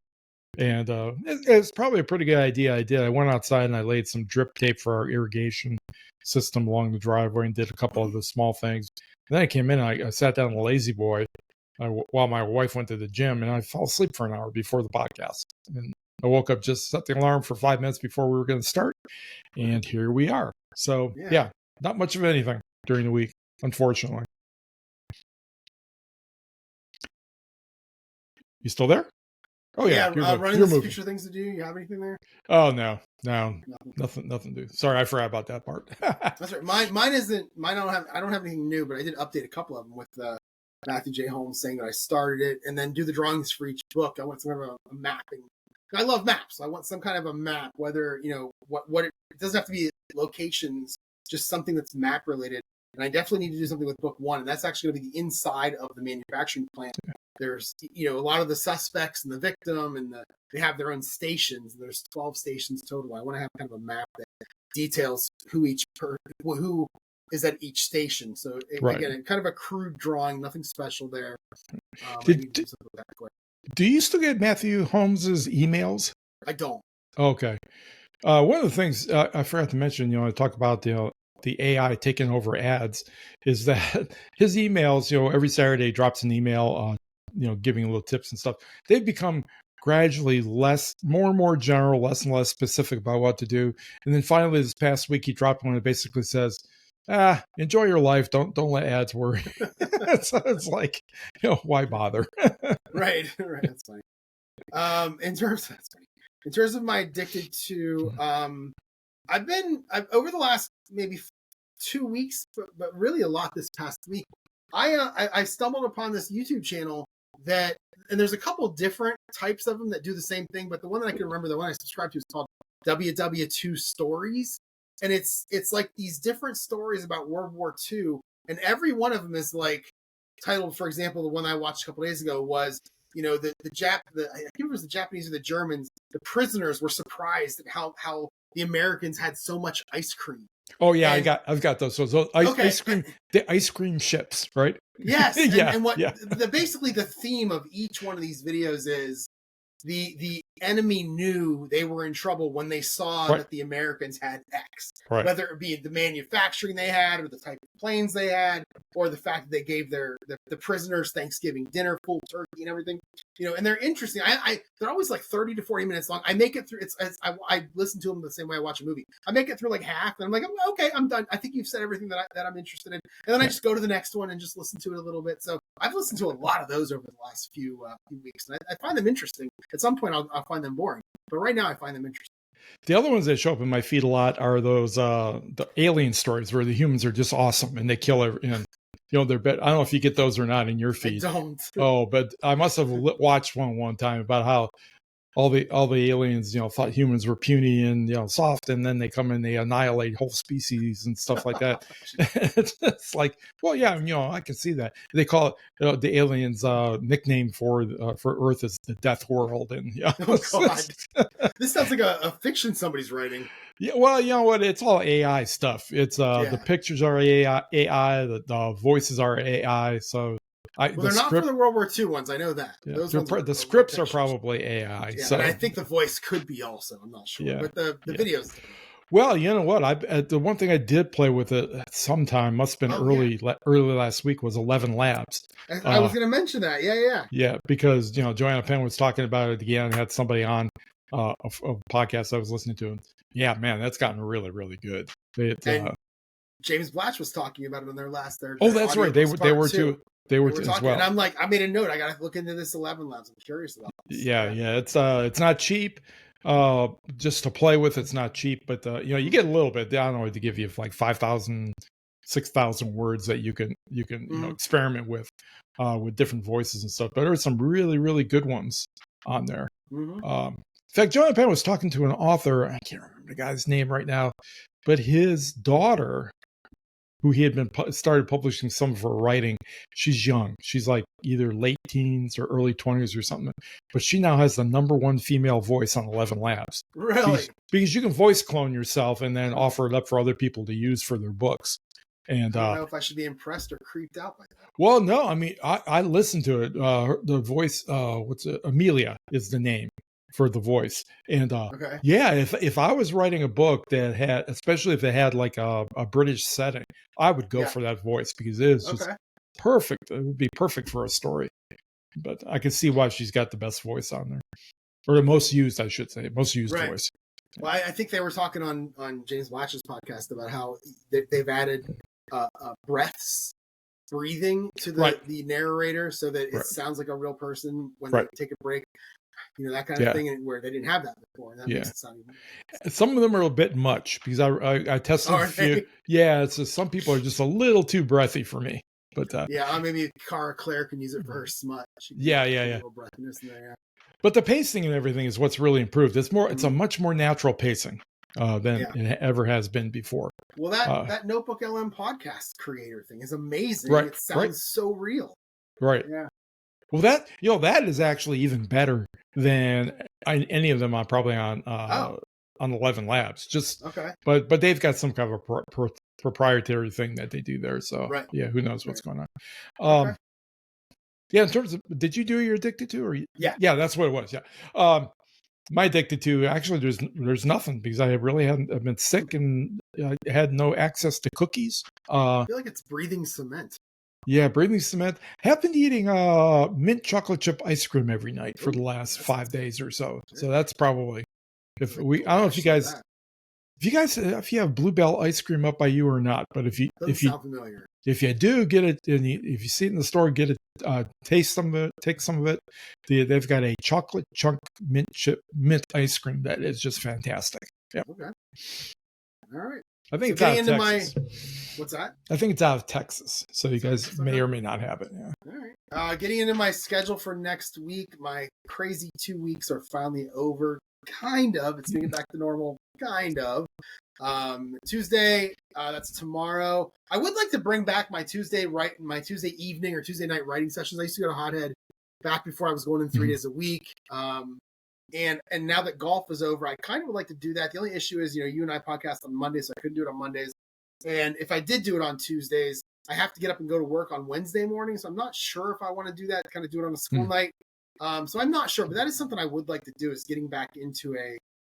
And it's probably a pretty good idea. I went outside and I laid some drip tape for our irrigation system along the driveway and did a couple of the small things. And then I came in and I sat down in the lazy boy while my wife went to the gym, and I fell asleep for an hour before the podcast. And I woke up, just set the alarm for 5 minutes before we were going to start, and here we are. So yeah, not much of anything during the week, unfortunately. You still there? Oh yeah, running the future things to do. You have anything there? Oh no, nothing to do. Sorry, I forgot about that part. That's right. Mine isn't. Mine I don't have anything new, but I did update a couple of them with Matthew J. Holmes saying that I started it, and then do the drawings for each book. I want some kind of a mapping. I love maps. I want some kind of a map, whether what it doesn't have to be locations, just something that's map related. And I definitely need to do something with book 1, and that's actually going to be the inside of the manufacturing plant. There's a lot of the suspects and the victim, and they have their own stations. There's 12 stations total. I want to have kind of a map that details who is at each station. So again, kind of a crude drawing, nothing special there. Do you still get Matthew Holmes's emails? I don't. Okay. One of the things I forgot to mention, I talk about the AI taking over ads, is that his emails, every Saturday drops an email, giving little tips and stuff. They've become gradually more and more general, less and less specific about what to do. And then finally this past week, he dropped one that basically says, enjoy your life. Don't let ads worry. So it's like, why bother? Right. That's funny. In terms of my addicted to, I've over the last maybe 2 weeks, but really a lot this past week. I stumbled upon this YouTube channel and there's a couple different types of them that do the same thing, but the one that I can remember, the one I subscribe to, is called WW2 Stories, and it's like these different stories about World War II, and every one of them is like titled. For example, the one I watched a couple days ago was, I think it was the Japanese or the Germans. The prisoners were surprised at how the Americans had so much ice cream. Oh yeah, I've got those. So ice cream, the ice cream ships, right? Yes, and basically the theme of each one of these videos is the enemy knew they were in trouble when they saw that the Americans had X, whether it be the manufacturing they had, or the type of planes they had, or the fact that they gave the prisoners Thanksgiving dinner, full turkey and everything. And they're interesting. They're always like 30 to 40 minutes long. I make it through. I listen to them the same way I watch a movie. I make it through like half, and I'm like, okay, I'm done. I think you've said everything that I'm interested in, and then I just go to the next one and just listen to it a little bit. So I've listened to a lot of those over the last few weeks, and I find them interesting. At some point, I'll find them boring, but right now I find them interesting. The other ones that show up in my feed a lot are those the alien stories where the humans are just awesome and they kill everyone. They're better. I don't know if you get those or not in your feed. I don't. Oh, but I must have watched one time about how all the aliens, thought humans were puny and soft, and then they come and they annihilate whole species and stuff like that. It's like, well, yeah, I can see that. They call it the aliens' nickname for Earth is the Death World, and oh god, this sounds like a fiction somebody's writing. Yeah, well, you know what? It's all AI stuff. It's the pictures are AI, the voices are AI, so. They're not for the World War II ones. I know that. Yeah, the scripts are probably AI. Yeah, so. And I think the voice could be also. I'm not sure. Yeah, but the videos. Well, you know what? The one thing I did play with it at some time, must have been early last week, was 11 Labs. I was going to mention that. Yeah. Yeah, because, Joanna Penn was talking about it again. I had somebody on a podcast I was listening to. And yeah, man, that's gotten really, really good. James Blatch was talking about it on their last. Oh, that's right. They were too. They were talking, as well. And I'm like, I made a note. I got to look into this 11 Labs. I'm curious about this. Yeah. It's not cheap. Just to play with, it's not cheap, but you get a little bit. I don't know, to give you like 5,000, 6,000 words that you can experiment with different voices and stuff. But there are some really, really good ones on there. Mm-hmm. In fact, Joanna Penn was talking to an author. I can't remember the guy's name right now, but his daughter who he had been started publishing some of her writing. She's young. She's like either late teens or early 20s or something. But she now has the #1 female voice on 11 Labs. Really? Because you can voice clone yourself and then offer it up for other people to use for their books. And I don't know if I should be impressed or creeped out by that. Well, no, I mean, I listened to it. The voice, Amelia is the name for the voice. And Okay. yeah, if I was writing a book that had, especially if it had like a British setting, I would go for that voice because it is just perfect. It would be perfect for a story. But I can see why she's got the best voice on there, or the most used, I should say, most used voice. Well, I think they were talking on James Blatch's podcast about how they've added breathing to the narrator so that it sounds like a real person when they take a break, that kind of thing, where they didn't have that before. And that makes it sound even... Some of them are a bit much because I tested a few. Yeah, it's just, some people are just a little too breathy for me. But maybe Cara Clare can use it for her smut. Yeah. But the pacing and everything is what's really improved. It's more. It's a much more natural pacing than it ever has been before. Well, that Notebook LM podcast creator thing is amazing. Right, it sounds so real. Right. Yeah. Well, that is actually even better than any of them. Probably on 11 Labs. Just but they've got some kind of a proprietary thing that they do there. So who knows what's going on. Yeah, in terms of, did you do your Addicted To? Or yeah, that's what it was. Yeah. My Addicted To, actually, there's nothing because I really I've been sick and I had no access to cookies. I feel like it's breathing cement. Yeah, breathing cement. Have been eating mint chocolate chip ice cream every night for the last 5 days or so. So that's probably, I don't know if you have Bluebell ice cream up by you or not, but if you do, get it, and if you see it in the store, get it, taste some of it, take some of it. They've got a chocolate chunk mint ice cream that is just fantastic. Yeah. Okay. All right. I think it's out of Texas. What's that? I think it's out of Texas, so you guys may or may not have it. Yeah. All right. Getting into my schedule for next week, my crazy 2 weeks are finally over. Kind of. It's getting back to normal. Kind of. Tuesday, that's tomorrow. I would like to bring back my Tuesday evening or Tuesday night writing sessions. I used to go to Hothead back before I was going in 3 days a week. And now that golf is over, I kind of would like to do that. The only issue is, you and I podcast on Mondays, so I couldn't do it on Mondays. And if I did do it on Tuesdays, I have to get up and go to work on Wednesday morning. So I'm not sure if I want to do that, kind of do it on a school night. So I'm not sure, but that is something I would like to do, is getting back into a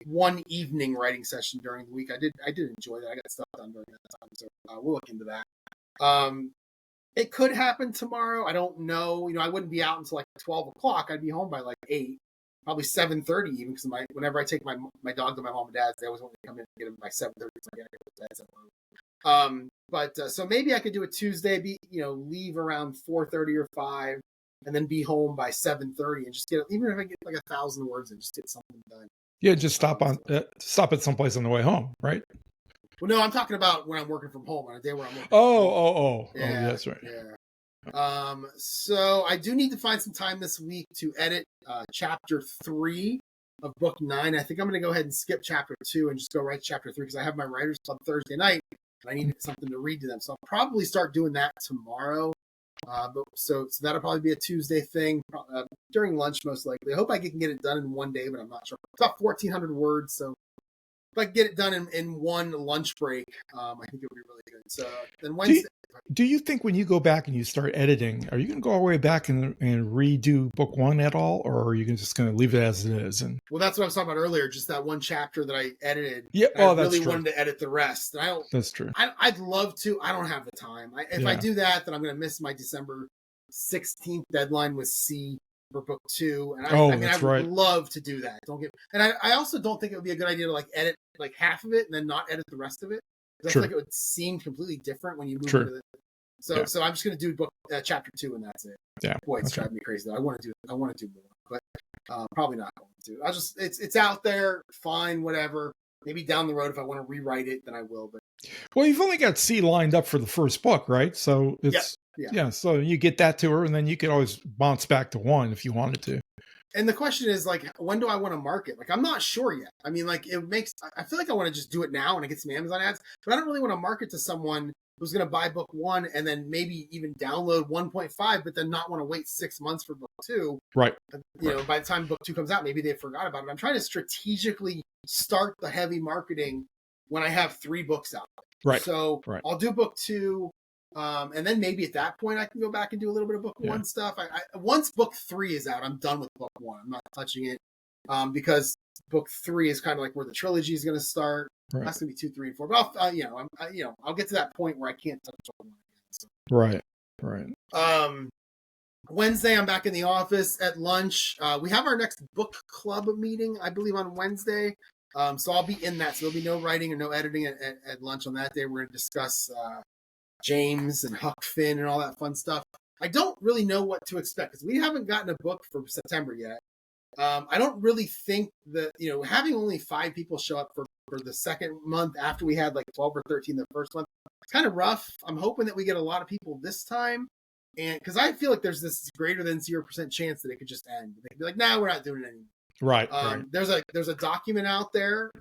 one evening writing session during the week. I did enjoy that. I got stuff done during that time. So we'll look into that. It could happen tomorrow. I don't know. I wouldn't be out until like 12 o'clock. I'd be home by like 8. Probably 7:30 even, because whenever I take my dog to my mom and dad's, they always want me to come in and get him by 7:30. So I gotta go to bed. But so maybe I could do a Tuesday, leave around 4:30 or 5, and then be home by 7:30 and just get, even if I get like 1,000 words and just get something done. Yeah, just stop at someplace on the way home, right? Well, no, I'm talking about when I'm working from home on a day where I'm working. Oh, that's right. Yeah. So I do need to find some time this week to edit chapter 3 of book 9. I think I'm going to go ahead and skip chapter 2 and just go right to chapter 3 because I have my writers club Thursday night and I need something to read to them. So I'll probably start doing that tomorrow. So that'll probably be a Tuesday thing during lunch, most likely. I hope I can get it done in one day, but I'm not sure. It's about 1,400 words, so if I can get it done in one lunch break, I think it'll be really good. So then Wednesday. Do you think when you go back and you start editing, are you going to go all the way back and redo book 1 at all, or are you just going to leave it as it is? And well, that's what I was talking about earlier. Just that one chapter that I edited. Yeah, I really wanted to edit the rest. That's true. I'd love to. I don't have the time. If I do that, then I'm going to miss my December 16th deadline with C for book 2. And I would love to do that. I also don't think it would be a good idea to edit like half of it and then not edit the rest of it. I feel like it would seem completely different when you move into it. So I'm just going to do book chapter 2 and that's it. Yeah. Boy, it's driving me crazy. I want to do more, but probably not going to. It's out there. Fine, whatever. Maybe down the road if I want to rewrite it, then I will. But well, you've only got C lined up for the first book, right? So it's so you get that to her, and then you could always bounce back to 1 if you wanted to. And the question is, when do I want to mark it? I'm not sure yet. I mean, I feel like I want to just do it now and I get some Amazon ads, but I don't really want to market to someone who's going to buy book 1 and then maybe even download 1.5, but then not want to wait 6 months for book 2. Right. You know, by the time book 2 comes out, maybe they forgot about it. I'm trying to strategically start the heavy marketing when I have 3 books out. Right. So I'll do book 2. And then maybe at that point I can go back and do a little bit of book 1 stuff. Once book 3 is out, I'm done with book 1. I'm not touching it. Because book 3 is kind of like where the trilogy is going to start. Right. That's going to be 2, 3, and 4. But I'll get to that point where I can't touch book 1 again. So. Right. Right. Wednesday, I'm back in the office at lunch. We have our next book club meeting, I believe, on Wednesday. So I'll be in that. So there'll be no writing or no editing at lunch on that day. We're going to discuss James and Huck Finn and all that fun stuff. I don't really know what to expect because we haven't gotten a book for September yet. I don't really think that, having only 5 people show up for the second month after we had like 12 or 13 the first month, it's kind of rough. I'm hoping that we get a lot of people this time. And because I feel like there's this greater than 0% chance that it could just end. They could be like, nah, we're not doing it anymore. Right. Right. There's a document out there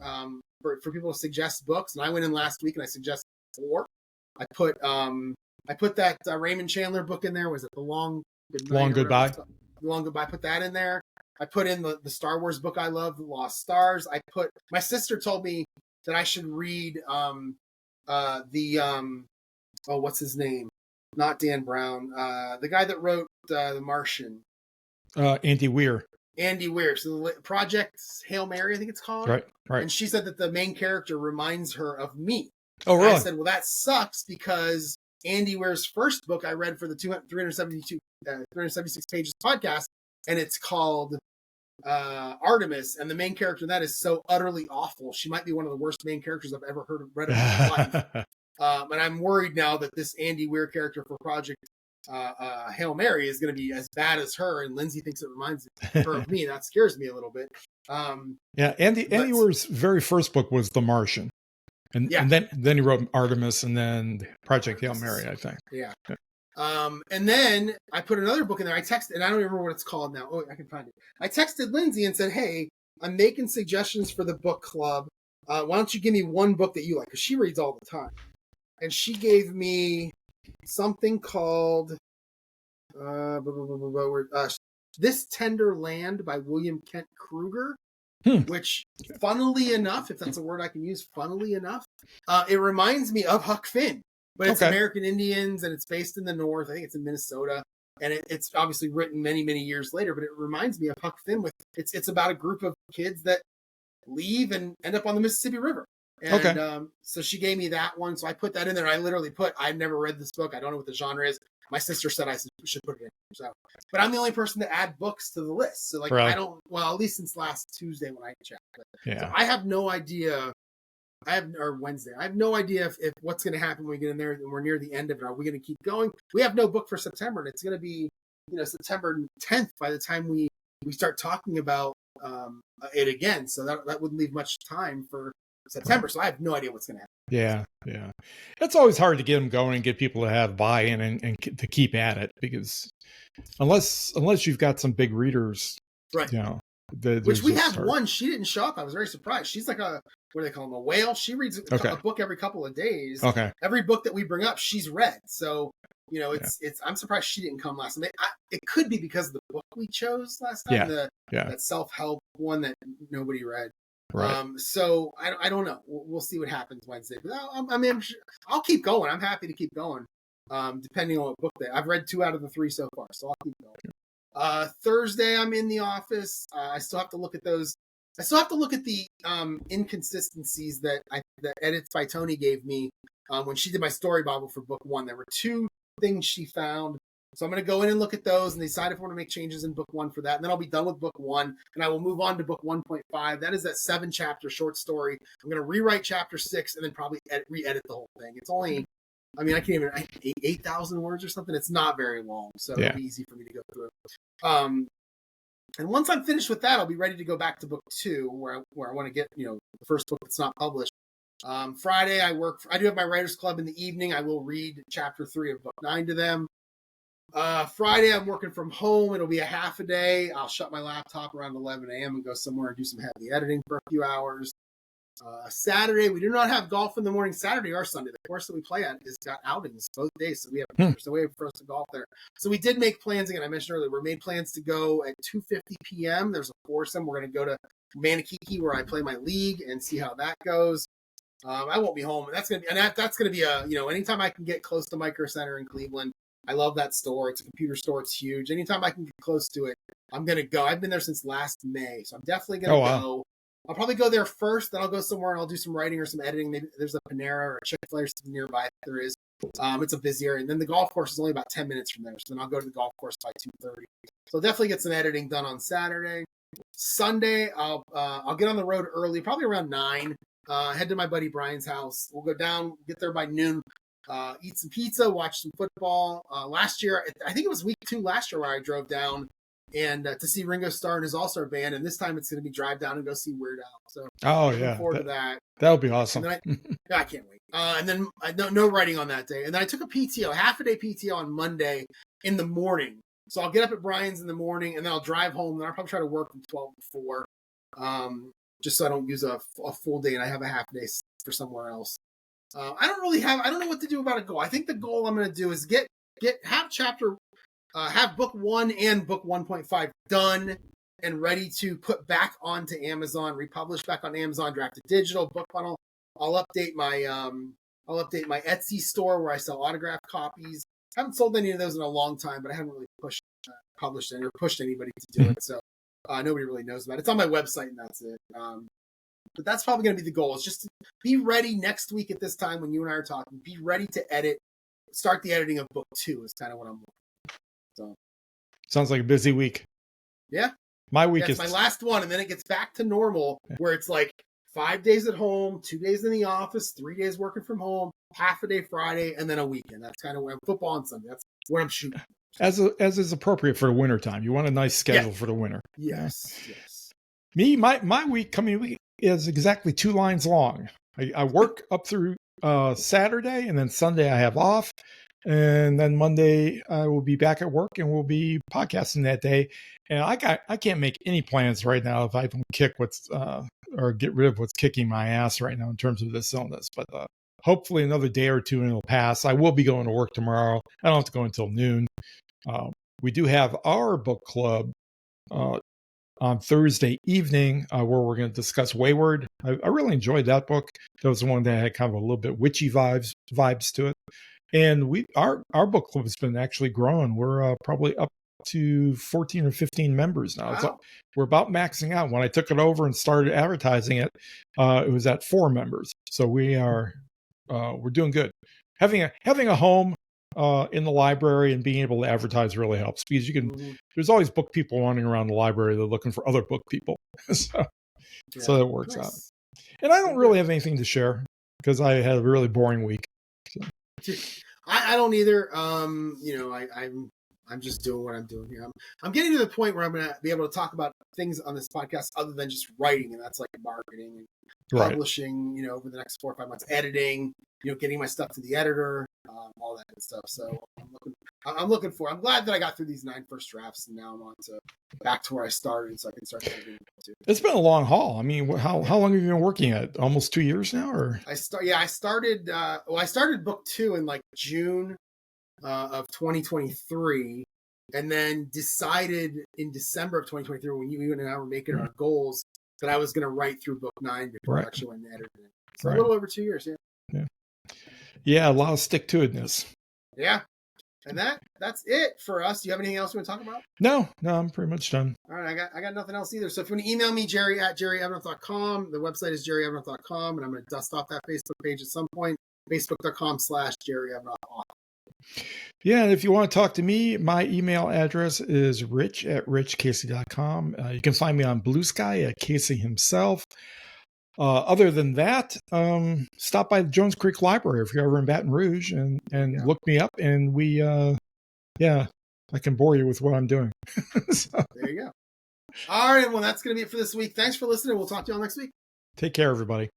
for people to suggest books. And I went in last week and I suggested 4. I put that Raymond Chandler book in there. Was it The Long Goodbye? Long Goodbye. Put that in there. I put in the Star Wars book I love, The Lost Stars. My sister told me that I should read what's his name? Not Dan Brown. The guy that wrote The Martian. Andy Weir. So the Project Hail Mary, I think it's called. Right. And she said that the main character reminds her of me. Oh, really? And I said, well, that sucks because Andy Weir's first book I read for the 376 pages podcast, and it's called Artemis, and the main character in that is so utterly awful. She might be one of the worst main characters I've ever read in my life. And I'm worried now that this Andy Weir character for Project Hail Mary is going to be as bad as her, and Lindsay thinks it reminds her of me. That scares me a little bit. Andy Weir's very first book was The Martian. And then he wrote Artemis and then Project Hail Mary, I think. Yeah. And then I put another book in there. I texted, and I don't even remember what it's called now. Oh, I can find it. I texted Lindsay and said, hey, I'm making suggestions for the book club. Why don't you give me one book that you like? Because she reads all the time. And she gave me something called This Tender Land by William Kent Kruger. Which, funnily enough, if that's a word I can use, it reminds me of Huck Finn. But it's American Indians, and it's based in the North. I think it's in Minnesota. And it's obviously written many, many years later, but it reminds me of Huck Finn. It's about a group of kids that leave and end up on the Mississippi River. And so she gave me that one. So I put that in there. I literally I've never read this book. I don't know what the genre is. My sister said I should put it in. So, but I'm the only person to add books to the list. So really? At least since last Tuesday when I checked. So I have no idea. Or Wednesday. I have no idea if what's going to happen when we get in there and we're near the end of it. Are we going to keep going? We have no book for September, and it's going to be, September 10th by the time we start talking about it again. So that wouldn't leave much time for September. So I have no idea what's going to happen. Yeah. It's always hard to get them going and get people to have buy-in and to keep at it, because unless you've got some big readers, right? Which we have hard. one. She didn't show up. I was very surprised. She's like what do they call them? A whale. She reads a book every couple of days. Okay. Every book that we bring up, she's read. So, it's I'm surprised she didn't come last time. It could be because of the book we chose last time. That self-help one that nobody read. Right. So I don't know. We'll see what happens Wednesday. But I'll keep going. I'm happy to keep going. Depending on what book I've read 2 out of the 3 so far, so I'll keep going. Thursday, I'm in the office. I still have to look at those. I still have to look at the inconsistencies that edits by Tony gave me when she did my story Bible for book 1. There were 2 things she found. So I'm going to go in and look at those and decide if I want to make changes in book 1 for that. And then I'll be done with book 1, and I will move on to book 1.5. That is that 7-chapter short story. I'm going to rewrite chapter 6 and then probably re-edit the whole thing. It's only, I can't even, 8,000 words or something. It's not very long, so it'll be easy for me to go through. And once I'm finished with that, I'll be ready to go back to book 2, where I want to get, the first book that's not published. Friday, I do have my writers club in the evening. I will read chapter 3 of book 9 to them. Friday, I'm working from home. It'll be a half a day. I'll shut my laptop around 11 a.m. and go somewhere and do some heavy editing for a few hours. Saturday, we do not have golf in the morning. Saturday or Sunday, the course that we play at is got outings both days, so we have there's no way for us to golf there. So we did make plans again. I mentioned earlier, we made plans to go at 2:50 p.m. There's a foursome. We're going to go to Manakiki where I play my league and see how that goes. I won't be home, and that's going to be a anytime I can get close to Micro Center in Cleveland. I love that store. It's a computer store. It's huge. Anytime I can get close to it, I'm going to go. I've been there since last May, so I'm definitely going to go. I'll probably go there first, then I'll go somewhere and I'll do some writing or some editing. Maybe there's a Panera or a Chick-fil-A or something nearby if there is. It's a busy area. And then the golf course is only about 10 minutes from there. So then I'll go to the golf course by 2:30. So I'll definitely get some editing done on Saturday. Sunday, I'll get on the road early, probably around 9. Head to my buddy Brian's house. We'll go down, get there by noon, eat some pizza, watch some football. Last year, I think it was week 2 last year where I drove down and to see Ringo Starr and his All-Star Band, and this time it's going to be drive down and go see Weird Al. So looking forward to that. That'll be awesome. I can't wait. And then no writing on that day. And then I took a PTO, half a day PTO on Monday in the morning. So I'll get up at Brian's in the morning, and then I'll drive home. Then I'll probably try to work from 12 to 4, just so I don't use a full day and I have a half day for somewhere else. I don't know what to do about a goal. I think the goal I'm going to do is have book 1 and book 1.5 done and ready to put back onto Amazon, republish back on Amazon, drafted digital, book funnel. I'll update my Etsy store where I sell autographed copies. I haven't sold any of those in a long time, but I haven't really published any or pushed anybody to do it. So nobody really knows about it. It's on my website and that's it. But that's probably going to be the goal, is just to be ready next week at this time when you and I are talking, be ready to start the editing of book 2 is kind of what I'm looking for. So sounds like a busy week. Yeah. My week is my last one, and then it gets back to normal where it's like 5 days at home, 2 days in the office, 3 days working from home, half a day Friday, and then a weekend. That's kind of where football on Sunday. That's what I'm shooting. As is appropriate for the winter time. You want a nice schedule for the winter. Yes. Me, my week coming week is exactly 2 lines long. I work up through Saturday, and then Sunday I have off. And then Monday I will be back at work and we'll be podcasting that day. And I can't make any plans right now if I don't kick or get rid of what's kicking my ass right now in terms of this illness. But hopefully another day or two and it'll pass. I will be going to work tomorrow. I don't have to go until noon. We do have our book club on Thursday evening where we're going to discuss Wayward. I really enjoyed that book. That was the one that had kind of a little bit witchy vibes to it. And our book club has been actually growing. We're probably up to 14 or 15 members now. Wow. We're about maxing out. When I took it over and started advertising it, it was at 4 members. So we're doing good. Having a home in the library and being able to advertise really helps, because you can. There's always book people wandering around the library. They're looking for other book people. So that works out. And I don't really have anything to share because I had a really boring week. So. I don't either. I'm just doing what I'm doing here. I'm getting to the point where I'm going to be able to talk about things on this podcast other than just writing, and that's like marketing and publishing. Over the next 4 or 5 months, editing. Getting my stuff to the editor, all that good stuff. So I'm glad that I got through these 9 first drafts, and now I'm on to back to where I started, so I can start editing too. It's been a long haul. I mean, how long have you been working at? Almost 2 years now, or? I started book 2 in like June of 2023, and then decided in December of 2023 when you and I were making our goals that I was going to write through book 9 before I actually went and edited it. So a little over 2 years, Yeah, a lot of stick-to-itness. Yeah. And that's it for us. Do you have anything else you want to talk about? No, I'm pretty much done. All right, I got nothing else either. So if you want to email me, jerry@jerryevanoff.com. The website is jerryevanoff.com, and I'm going to dust off that Facebook page at some point, facebook.com/jerryevanoff. Yeah, and if you want to talk to me, my email address is rich@richkacy.com. You can find me on Blue Sky at Kacy himself. Other than that, stop by the Jones Creek Library if you're ever in Baton Rouge and look me up, and I can bore you with what I'm doing. So. There you go. All right, well, that's going to be it for this week. Thanks for listening. We'll talk to you all next week. Take care, everybody.